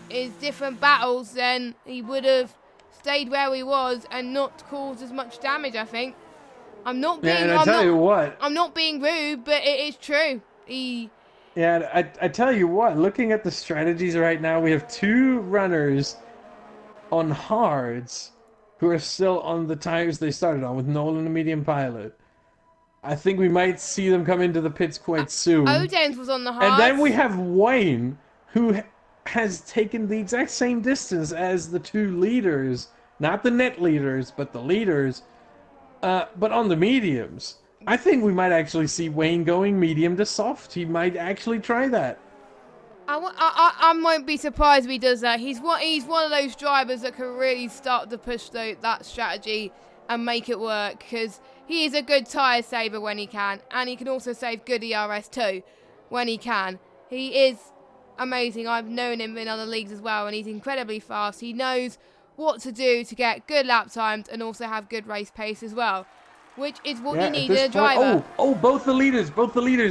his different battles, then he would have stayed where he was and not caused as much damage. I think. I'm not Yeah, being. and I tell you what. I'm not being rude, but it is true. Yeah, I tell you what. Looking at the strategies right now, we have two runners on hards who are still on the tires they started on with Nolan and medium pilot. I think we might see them come into the pits quite soon. Oden's was on the And then we hards. have Wayne, who has taken the exact same distance as the two leaders. Not the net leaders, but the leaders. But on the mediums. I think we might actually see Wayne going medium to soft. He might actually try that. I won't be surprised if he does that. He's one of those drivers that can really start to push that strategy and make it work, because he is a good tyre saver when he can, and he can also save good ERS too when he can. He is amazing. I've known him in other leagues as well, and he's incredibly fast. He knows what to do to get good lap times and also have good race pace as well, which is what you need in a driver. Both the leaders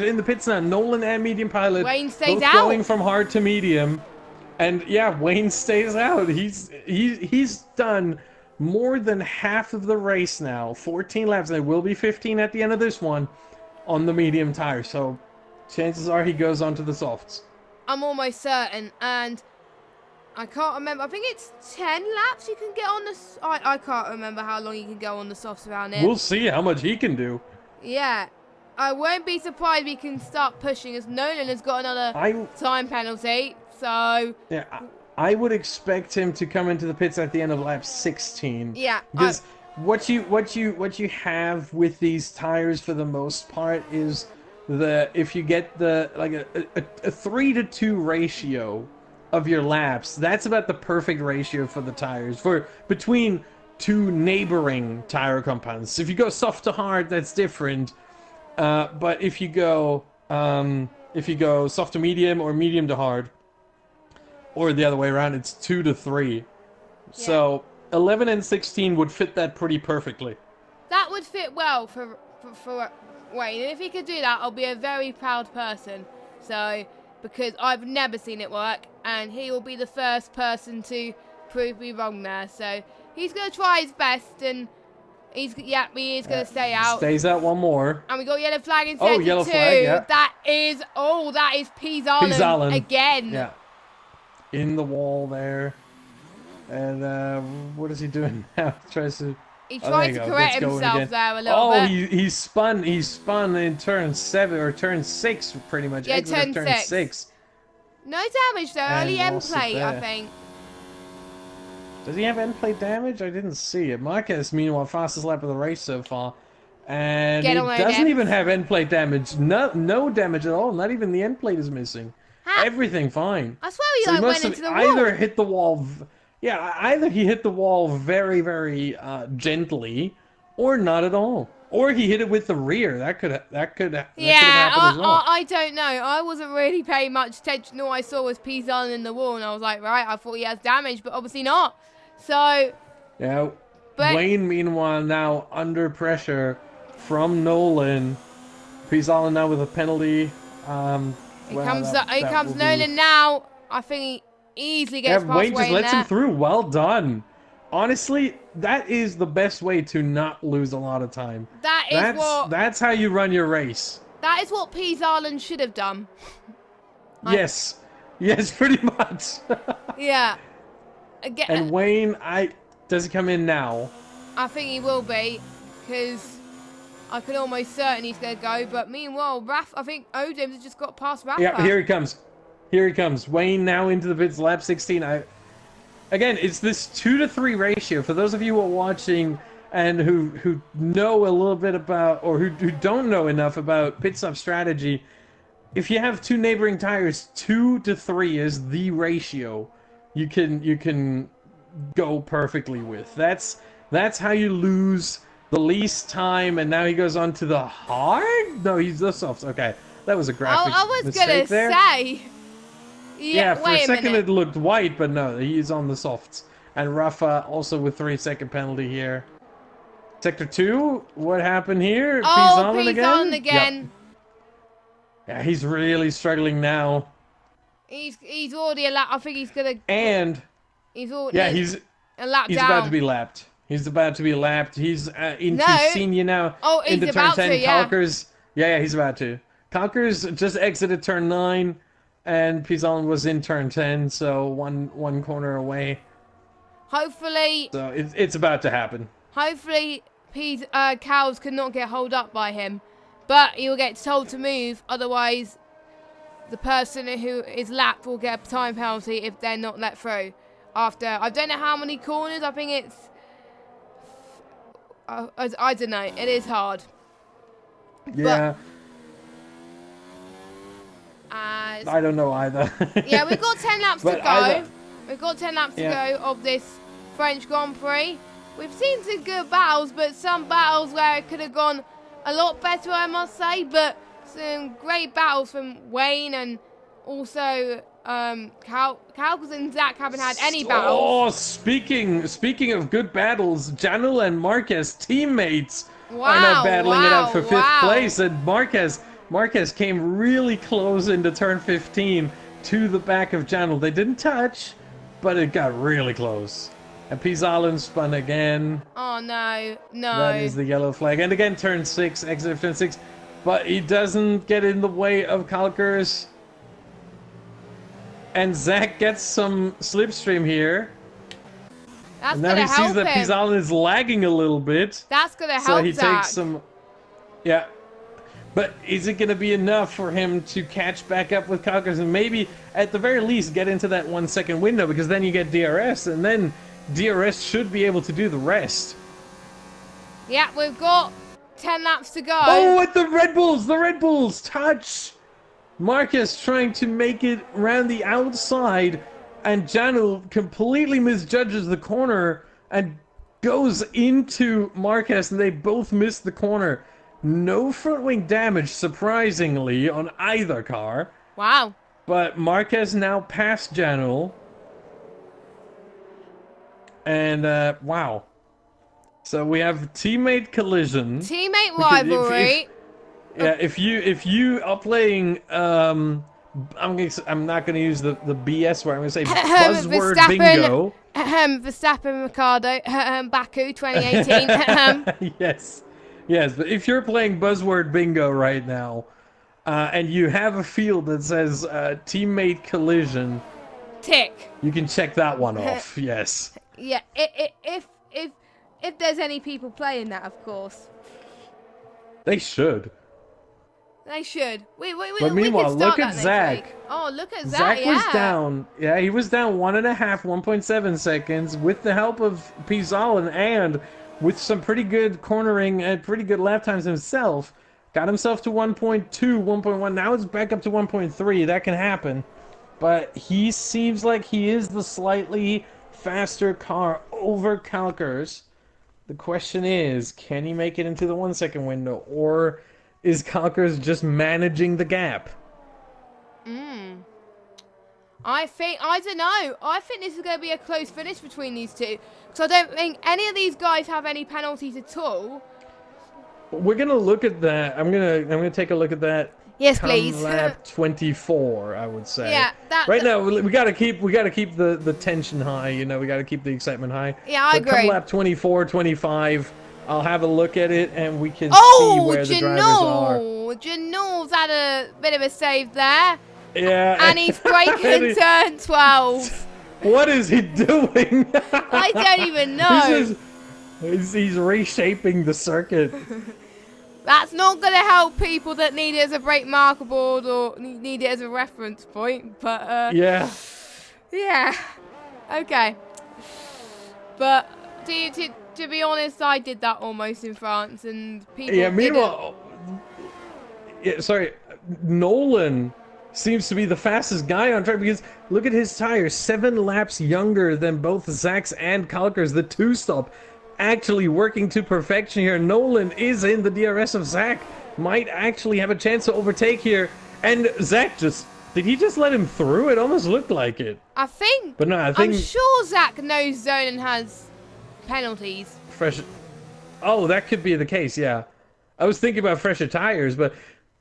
in the pits now. Nolan and medium pilot. Wayne stays both out. Going from hard to medium, and yeah, Wayne stays out. He's done more than half of the race now. 14 laps. There will be 15 at the end of this one on the medium tire. So chances are he goes on to the softs. I'm almost certain, and I can't remember. I think it's 10 laps you can get on the... I can't remember how long you can go on the softs around here. We'll see how much he can do. Yeah. I won't be surprised if he can start pushing, as Nolan has got another time penalty. So... Yeah, I would expect him to come into the pits at the end of lap 16. Yeah. Because what you have with these tires for the most part is if you get a 3-to-2 ratio of your laps, that's about the perfect ratio for the tires for between two neighboring tire compounds. If you go soft to hard, that's different. But if you go soft to medium or medium to hard, or the other way around, it's 2-to-3. Yeah. So 11 and 16 would fit that pretty perfectly. That would fit well for Wayne, and if he could do that, I'll be a very proud person. So, because I've never seen it work, and he will be the first person to prove me wrong there. So he's going to try his best, and he is going to stay out. Stays out one more. And we got yellow flag in sector 2. Yellow flag, yeah. That is P. Zallen again. Yeah. In the wall there. And what is he doing now? He tries to correct himself there a little bit. Oh, he spun in turn 7 or turn 6 pretty much. Yeah, turn 6. No damage though, only end plate, I think. Does he have end plate damage? I didn't see it. Marquez, meanwhile, fastest lap of the race so far. And he doesn't even have end plate damage. No damage at all. Not even the end plate is missing. Everything fine. I swear he went into the wall. Either hit the wall... Yeah, either he hit the wall very, very gently, or not at all. Or he hit it with the rear. That could have happened as well. I don't know. I wasn't really paying much attention. All I saw was P. Zallen in the wall, and I was like, right, I thought he has damage, but obviously not. So... Yeah, Wayne, meanwhile, now under pressure from Nolan. P. Zallen now with a penalty. Here comes Nolan now. I think he easily gets past Wayne just Wayne lets him through. Well done. Honestly, that is the best way to not lose a lot of time. That's how you run your race. That is what P. Zallen should have done. Yes, pretty much. Yeah. And Wayne, does he come in now? I think he will be, because I can almost certain he's going to go. But meanwhile, I think Odin has just got past Rafa. Yeah, here he comes. Here he comes. Wayne now into the pits, lap 16. Again, it's this 2-to-3 ratio. For those of you who are watching and who know a little bit about, or who don't know enough about pit stop strategy, if you have two neighboring tires, 2-to-3 is the ratio you can go perfectly with. That's how you lose the least time. And now he goes on to the hard? No, he's the soft. Okay, that was a graphic mistake there. I was gonna say. Yeah, for a second it looked white, but no, he's on the softs. And Rafa also with 3-second penalty here. Sector 2, what happened here? Oh, P. Zallen again. Yep. Yeah, he's really struggling now. He's already a lap. I think he's gonna. And he's already. Yeah, A lap He's about to down. be lapped. He's about to be lapped. He's into No. senior now. Oh, he's Into turn about 10. to, yeah. Conquers. Yeah, he's about to. Conquers just exited turn 9. And Pizon was in turn 10. So one corner away. Hopefully, So it's about to happen. hopefully, cows cannot get holed up by him. But he will get told to move, otherwise the person who is lapped will get a time penalty if they're not let through. After, I don't know how many corners, I think it's... I don't know, it is hard. Yeah. I don't know either. Yeah, we've got 10 laps to go. We've got 10 laps to go of this French Grand Prix. We've seen some good battles, but some battles where it could have gone a lot better, I must say. But some great battles from Wayne and also Calcus and Zach haven't had any battles. Oh, speaking of good battles, Janul and Marquez, teammates, are now battling it out for 5th place. And Marquez came really close into turn 15 to the back of Janul. They didn't touch, but it got really close. And Pizalin spun again. Oh, no. That is the yellow flag. And again, turn 6, exit of turn 6. But he doesn't get in the way of Kalkers. And Zach gets some slipstream here. That's and now he sees that Pizalin is lagging a little bit. That's going to help So he Zach. takes some... Yeah. But is it going to be enough for him to catch back up with Kalkers and maybe, at the very least, get into that 1 second window? Because then you get DRS, and then DRS should be able to do the rest. Yeah, we've got 10 laps to go. Oh, at the Red Bulls touch. Marquez trying to make it around the outside, and Janul completely misjudges the corner and goes into Marquez, and they both miss the corner. No front wing damage, surprisingly, on either car. Wow. But Marquez now passed Janul. And, wow. So we have teammate collision. Teammate rivalry. If you are playing, I'm not gonna use the BS word. I'm gonna say buzzword bingo. Verstappen, Ricardo, Baku 2018. yes. But if you're playing buzzword bingo right now, and you have a field that says teammate collision, tick. You can check that one off. Yes. Yeah. If there's any people playing that, of course. They should. They should. But meanwhile, look at Zach. Week. Oh, look at Zach. Zach was down. Yeah, he was down 1.5, 1.7 seconds with the help of Pizalin and with some pretty good cornering and pretty good lap times himself. Got himself to 1.2, 1.1. Now it's back up to 1.3. That can happen. But he seems like he is the slightly faster car over Kalkers. The question is, can he make it into the 1 second window, or is Kalkers just managing the gap? I don't know. I think this is going to be a close finish between these two. Because I don't think any of these guys have any penalties at all. We're going to look at that. I'm gonna take a look at that. Yes, please. Lap 24, I would say. Yeah, right now we gotta keep the tension high. You know, we gotta keep the excitement high. Yeah, I agree. Come lap 24, 25, I'll have a look at it and we can see where the drivers are. Janul's had a bit of a save there. Yeah. And he's braking turn 12. What is he doing? I don't even know. He's reshaping the circuit. That's not going to help people that need it as a brake marker board or need it as a reference point, but yeah. Yeah. Okay. But to be honest, I did that almost in France, and people. Yeah. Meanwhile, sorry, Nolan seems to be the fastest guy on track because look at his tires, 7 laps younger than both Zach's and Kalkers. The two-stop actually working to perfection here. Nolan is in the DRS of Zach. Might actually have a chance to overtake here. And Zach did he just let him through? It almost looked like it. I think. But no, I'm sure Zach knows zone and has penalties. Oh, that could be the case, yeah. I was thinking about fresher tires, but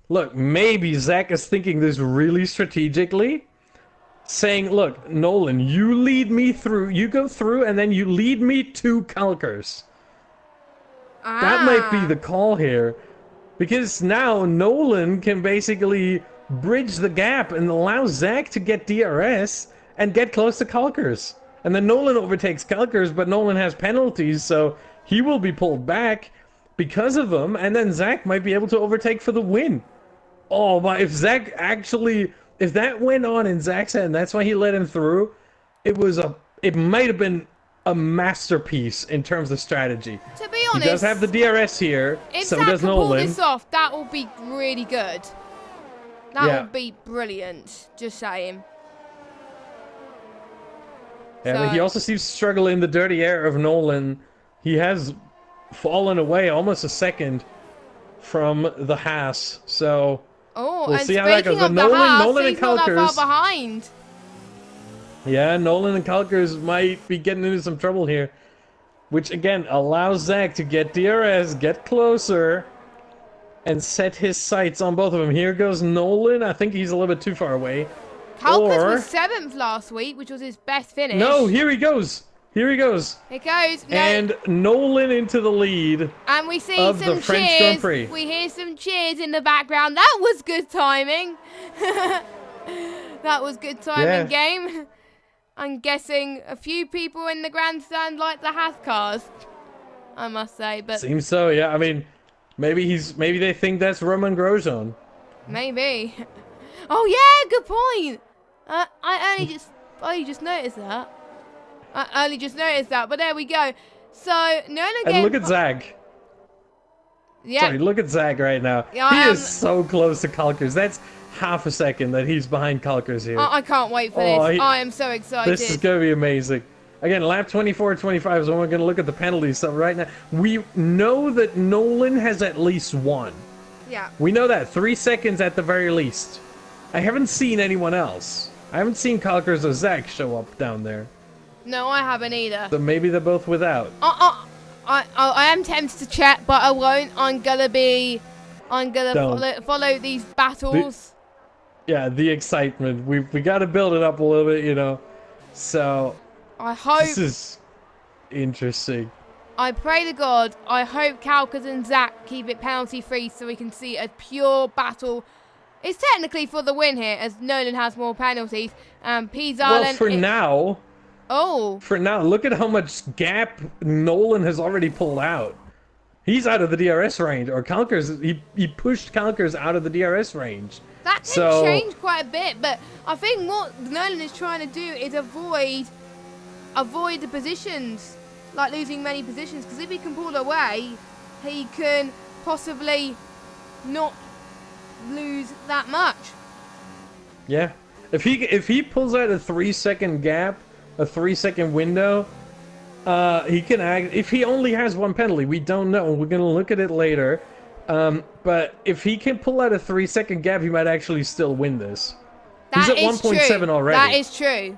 look, maybe Zach is thinking this really strategically. saying, look, Nolan, you lead me through, you go through, and then you lead me to Calkers. That might be Ah. the call here. Because now Nolan can basically bridge the gap and allow Zach to get DRS and get close to Calkers. And then Nolan overtakes Calkers, but Nolan has penalties, so he will be pulled back because of them, and then Zach might be able to overtake for the win. Oh, but if Zach actually, if that went on in Zach's head, and that's why he let him through, it might have been a masterpiece in terms of strategy. To be He honest, does have the DRS here, if so Zach does can pull Nolan. this off, that will be really good. That Yeah. would be brilliant. Just saying. Yeah, but So- he also seems to struggle in the dirty air of Nolan. He has fallen away almost a second from the Haas, so Oh, we'll and see how that goes. speaking But of the Haas, Nolan and he's not that far Calkers, behind. yeah, Nolan and Calkers might be getting into some trouble here, which again allows Zach to get DRS, get closer, and set his sights on both of them. Here goes Nolan. I think he's a little bit too far away. Calkers Or- was 7th last week, which was his best finish. No, here he goes. Here he goes. It goes. No, And Nolan into the lead. and we see of some the French cheers. Grand Prix. We hear some cheers in the background. That was good timing. That was good timing, game. I'm guessing a few people in the grandstand like the Haas cars, I must say, but Seems so, yeah. I mean, maybe they think that's Roman Grosjean. maybe. Oh yeah, good point. I only just noticed that. I only just noticed that, but there we go. So Nolan And again. look at Zach. Yeah. Sorry, look at Zach right now. Yeah, he I is so close to Calkers. That's half a second that he's behind Calkers here. I can't wait for Oh, this. I am so excited. This is going to be amazing. Again, lap 24, 25 is when we're going to look at the penalties. So right now, we know that Nolan has at least one. Yeah. We know that. 3 seconds at the very least. I haven't seen anyone else. I haven't seen Calkers or Zach show up down there. No, I haven't either. So maybe they're both without. I am tempted to check, but I won't. I'm gonna Don't. follow these battles. Yeah, the excitement. We got to build it up a little bit, you know. So I hope. this is interesting. I pray to God. I hope Calkers and Zach keep it penalty free, so we can see a pure battle. It's technically for the win here, as Nolan has more penalties. Pease Well, Island. for now, look at how much gap Nolan has already pulled out. He's out of the DRS range, or Calkers. He pushed Calkers out of the DRS range. That can change quite a bit, but I think what Nolan is trying to do is avoid the positions, like losing many positions, because if he can pull away, he can possibly not lose that much. Yeah, if he pulls out a 3 second gap, a 3 second window, he can act. If he only has one penalty, we don't know. We're gonna look at it later. But if he can pull out a 3 second gap, he might actually still win this. He's at 1.7 already. That is true.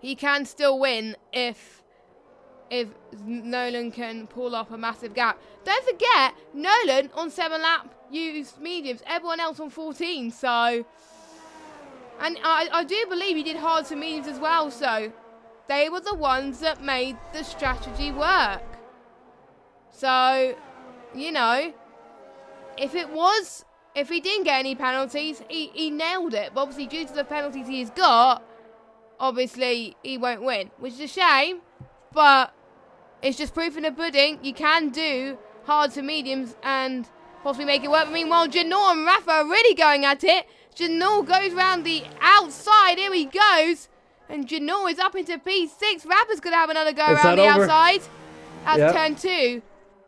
He can still win if Nolan can pull off a massive gap. Don't forget, Nolan on 7 lap used mediums, everyone else on 14. So, and I do believe he did hards and mediums as well. So, they were the ones that made the strategy work. So, you know, if he didn't get any penalties, he nailed it. But obviously, due to the penalties he's got, obviously he won't win, which is a shame. But it's just proof in the pudding. You can do hards and mediums and possibly make it work. But meanwhile, Janor and Rafa are really going at it. Janor goes round the outside. Here he goes. And Janor is up into P6. Rafa's going to have another go around the outside. That's turn 2.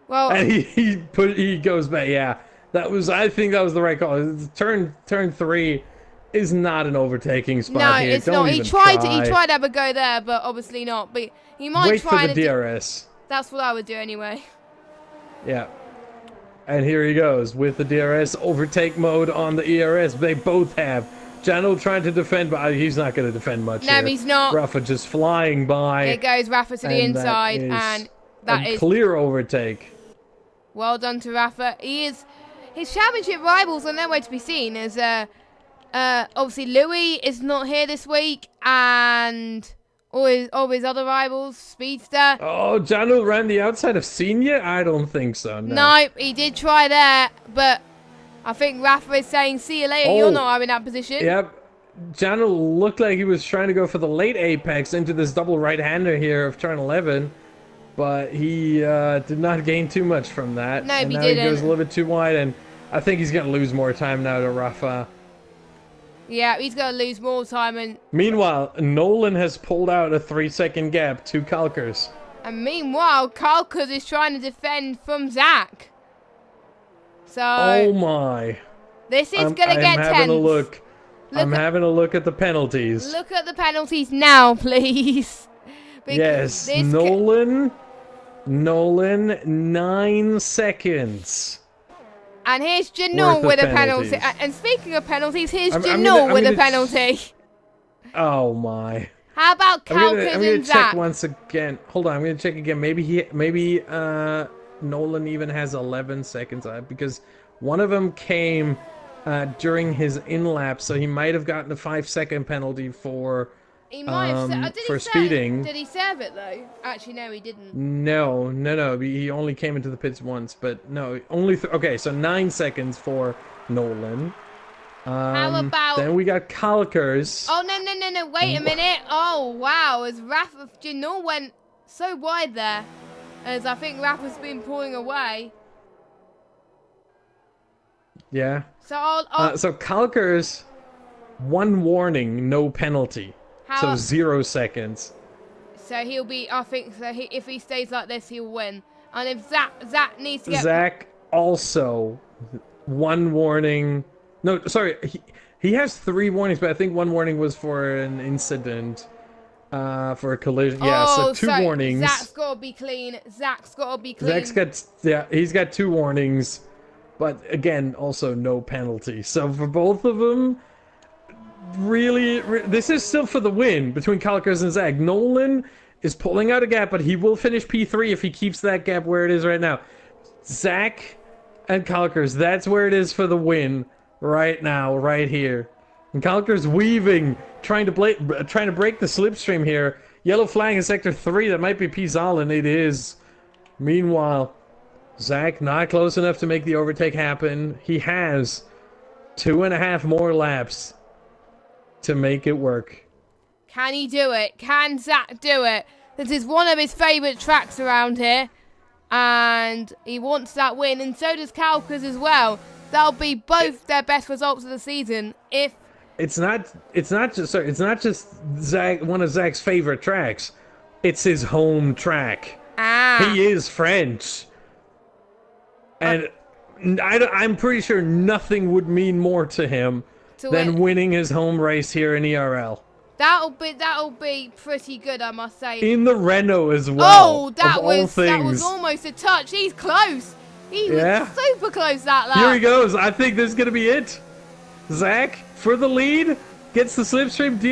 Well, and he goes back. Yeah, I think that was the right call. Turn 3 is not an overtaking spot no, here. it's Don't not. even He tried try. to have a go there, but obviously not. But he might Wait try for the DRS. That's what I would do anyway. Yeah. And here he goes with the DRS overtake mode on the ERS. They both have. Jano trying to defend, but he's not going to defend much. No, here. he's not. Rafa just flying by. Here goes Rafa to the inside, and that is clear overtake. Well done to Rafa. His championship rivals are nowhere to be seen, as Obviously, Louis is not here this week, and all his other rivals, Speedster. Oh, Janu ran the outside of Senior? I don't think so, no. Nope, he did try there, but I think Rafa is saying, see you later, you're not in that position. Yep. Janu looked like he was trying to go for the late apex into this double right-hander here of turn 11, but he did not gain too much from that. No, and he now didn't. He goes a little bit too wide, and I think he's going to lose more time now to Rafa. Yeah, he's going to lose more time. And meanwhile, Nolan has pulled out a 3-second gap to Kalkers. And meanwhile, Kalkers is trying to defend from Zach. So... Oh my. This is going to get tense. I'm having a look. I'm having a look at the penalties. Look at the penalties now, please. Yes, Nolan, 9 seconds. And here's Janul with a penalty. And speaking of penalties, here's Janul with a penalty. Oh my. How about Kalkers I'm gonna and Zach? check once again. Hold on, I'm gonna check again. Maybe Nolan even has 11 seconds because one of them came during his in-lap, so he might have gotten a 5-second penalty for he might have for speeding. Did he serve it though? Actually, no, he didn't. No. He only came into the pits once, but no, only. Okay, so 9 seconds for Nolan. How about? Then we got Kalkers. Oh no! Wait a minute! Oh wow! As Rafa Janul went so wide there, as I think Rafa's been pulling away. Yeah. So so Kalkers, 1 warning, no penalty. So 0 seconds. So he'll be. I think so. If he stays like this, he'll win. And if Zach needs to get. Zach also 1 warning. No, sorry. He has 3 warnings, but I think 1 warning was for an incident. For a collision. Yeah. So 2 warnings. Zach's gotta be clean. He's got 2 warnings. But again, also no penalty. So for both of them, really, this is still for the win between Kalkers and Zach. Nolan is pulling out a gap, but he will finish P3 if he keeps that gap where it is right now. Zach and Kalkers, that's where it is for the win right now, right here. And Kalkers weaving, trying to break the slipstream here. Yellow flag in sector 3. That might be P-Zalin. It is. Meanwhile, Zach not close enough to make the overtake happen. He has 2.5 more laps to make it work. Can he do it? Can Zach do it? This is one of his favourite tracks around here. And he wants that win. And so does Kalkers as well. That'll be both their best results of the season. If it's not just Zach, one of Zach's favorite tracks. It's his home track. He is French. And I'm pretty sure nothing would mean more to him than winning his home race here in ERL. That'll be pretty good, I must say. In the Renault as well. Oh, that was almost a touch. He's close. He was super close that lap. Here he goes. I think this is gonna be it. Zach for the lead. Gets the slipstream,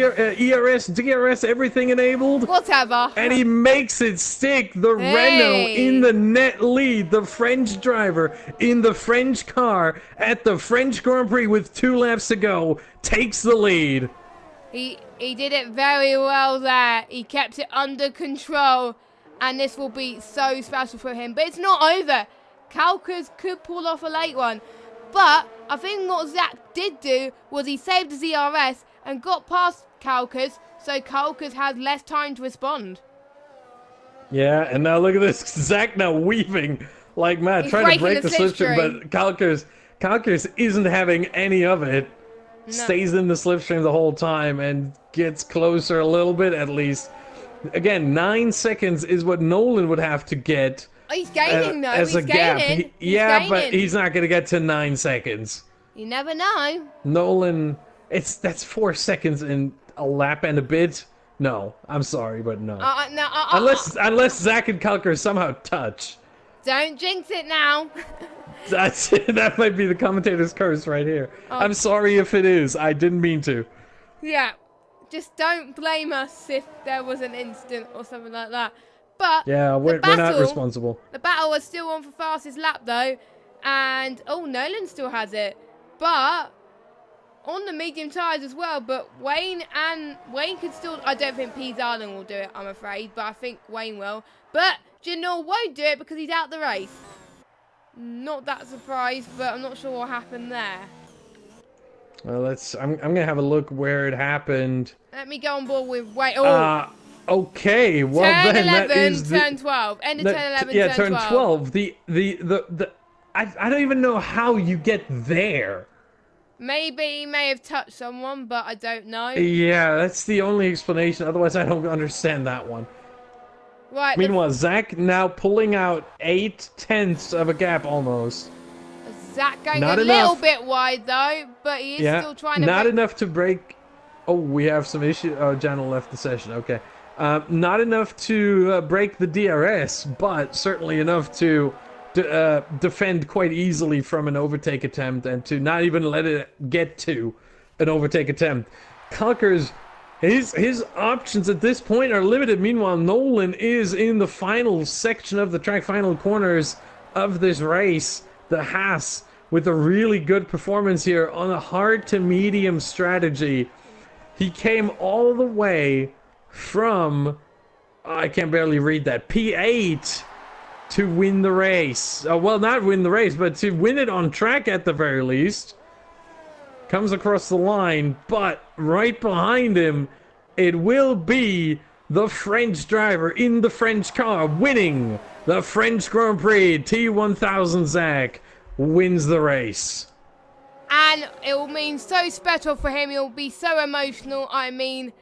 ERS, DRS, everything enabled. Whatever. And he makes it stick. The Renault in the net lead. The French driver in the French car at the French Grand Prix with 2 laps to go takes the lead. He did it very well there. He kept it under control. And this will be so special for him. But it's not over. Kalkers could pull off a late one. But I think what Zach did do was he saved his ERS and got past Kalkers, so Kalkers has less time to respond. Yeah, and now look at this. Zach now weaving like mad, trying to break the slipstream, but Kalkers isn't having any of it. No. Stays in the slipstream the whole time and gets closer a little bit at least. Again, 9 seconds is what Nolan would have to get. Oh, he's gaining though. As he's a gap. Gaining. But he's not going to get to 9 seconds. You never know. Nolan, that's 4 seconds in a lap and a bit. No, I'm sorry, but no. Unless Zach and Kalkers somehow touch. Don't jinx it now. That might be the commentator's curse right here. Oh. I'm sorry if it is. I didn't mean to. Yeah, just don't blame us if there was an incident or something like that. But yeah, we're not responsible. The battle was still on for fastest lap though, and Nolan still has it. But on the medium tyres as well, but Wayne could still. I don't think Pease Island will do it, I'm afraid, but I think Wayne will. But Janelle won't do it because he's out the race. Not that surprised, but I'm not sure what happened there. Well, I'm gonna have a look where it happened. Let me go on board with Wayne. Oh. Okay. Well, turn then 11, that is turn 12. End of turn 11, yeah, turn 12. I don't even know how you get there. Maybe he may have touched someone, but I don't know. Yeah, that's the only explanation. Otherwise, I don't understand that one. Right. Meanwhile, Zach now pulling out 8/10 of a gap almost. Zach going Not a enough. little bit wide though, but he is still trying to. Not enough to break. Oh, we have some issue. Oh, Janel left the session. Okay. Not enough to break the DRS, but certainly enough to defend quite easily from an overtake attempt and to not even let it get to an overtake attempt. Calker's his options at this point are limited. Meanwhile, Nolan is in the final section of the track, final corners of this race. The Haas with a really good performance here on a hard to medium strategy. He came all the way from, I can barely read that, P8 to win the race. Well, not win the race, but to win it on track at the very least. Comes across the line, but right behind him, it will be the French driver in the French car winning the French Grand Prix. T1000 Zach wins the race. And it will mean so special for him. It will be so emotional. I mean,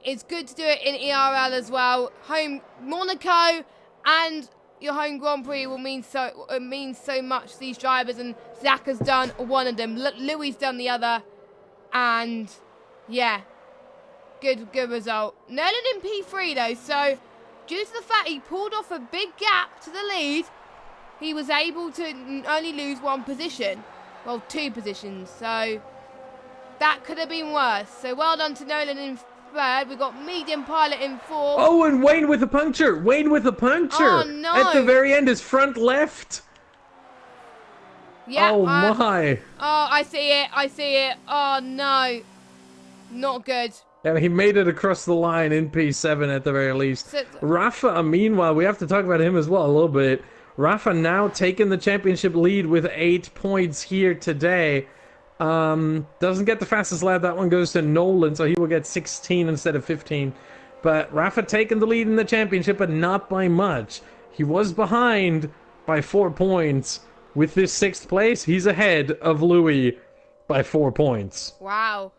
it's good to do it in ERL as well. Home Monaco and your home Grand Prix will mean so. It means so much to these drivers, and Zach has done one of them. Louis done the other, and yeah, good result. Nolan in P3 though, so due to the fact he pulled off a big gap to the lead, he was able to only lose one position. Well, 2 positions, so that could have been worse. So well done to Nolan in 3rd. We've got Medium Pilot in 4th. Oh, and Wayne with a puncture. Wayne with a puncture. Oh, no. At the very end, his front left. Yeah, oh, my. Oh, I see it. Oh, no. Not good. Yeah, he made it across the line in P7 at the very least. So, Rafa, meanwhile, we have to talk about him as well a little bit. Rafa now taking the championship lead with 8 points here today. Doesn't get the fastest lap. That one goes to Nolan, so he will get 16 instead of 15. But Rafa taking the lead in the championship, but not by much. He was behind by 4 points. With this 6th place, he's ahead of Louis by 4 points. wow.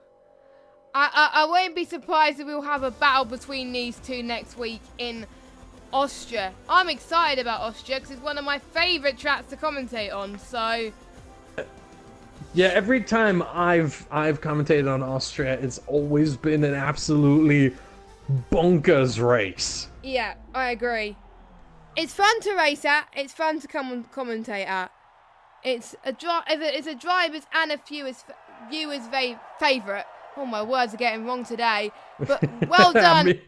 I won't be surprised if we'll have a battle between these two next week in Austria. I'm excited about Austria because it's one of my favourite tracks to commentate on, so... Yeah, every time I've commentated on Austria, it's always been an absolutely bonkers race. Yeah, I agree. It's fun to race at, it's fun to commentate at. It's a driver's and a viewer's favourite. Oh, my words are getting wrong today. But well done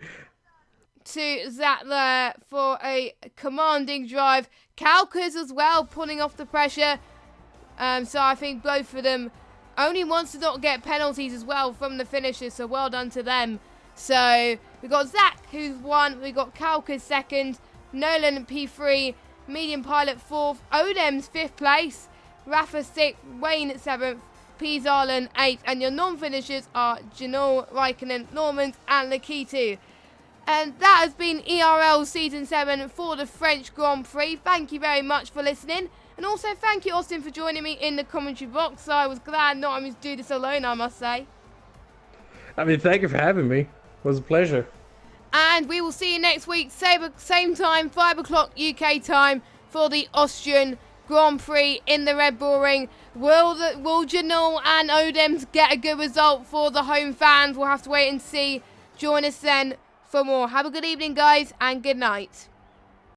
to Zach there for a commanding drive. Kalkers as well, pulling off the pressure. So I think both of them only wants to not get penalties as well from the finishers. So well done to them. So we've got Zach who's won. We've got Kalkers 2nd. Nolan P3. Medium Pilot 4th. Odem's 5th place. Rafa 6th. Wayne at 7th. Pease Island 8th. And your non-finishers are Janelle, Raikkonen, Normand and Lakitu. And that has been ERL Season 7 for the French Grand Prix. Thank you very much for listening. And also thank you, Austin, for joining me in the commentary box. I was glad not having to do this alone, I must say. I mean, thank you for having me. It was a pleasure. And we will see you next week, same time, 5 o'clock UK time, for the Austrian Grand Prix in the Red Bull Ring. Will Janelle and Odems get a good result for the home fans? We'll have to wait and see. Join us then for more. Have a good evening, guys, and good night.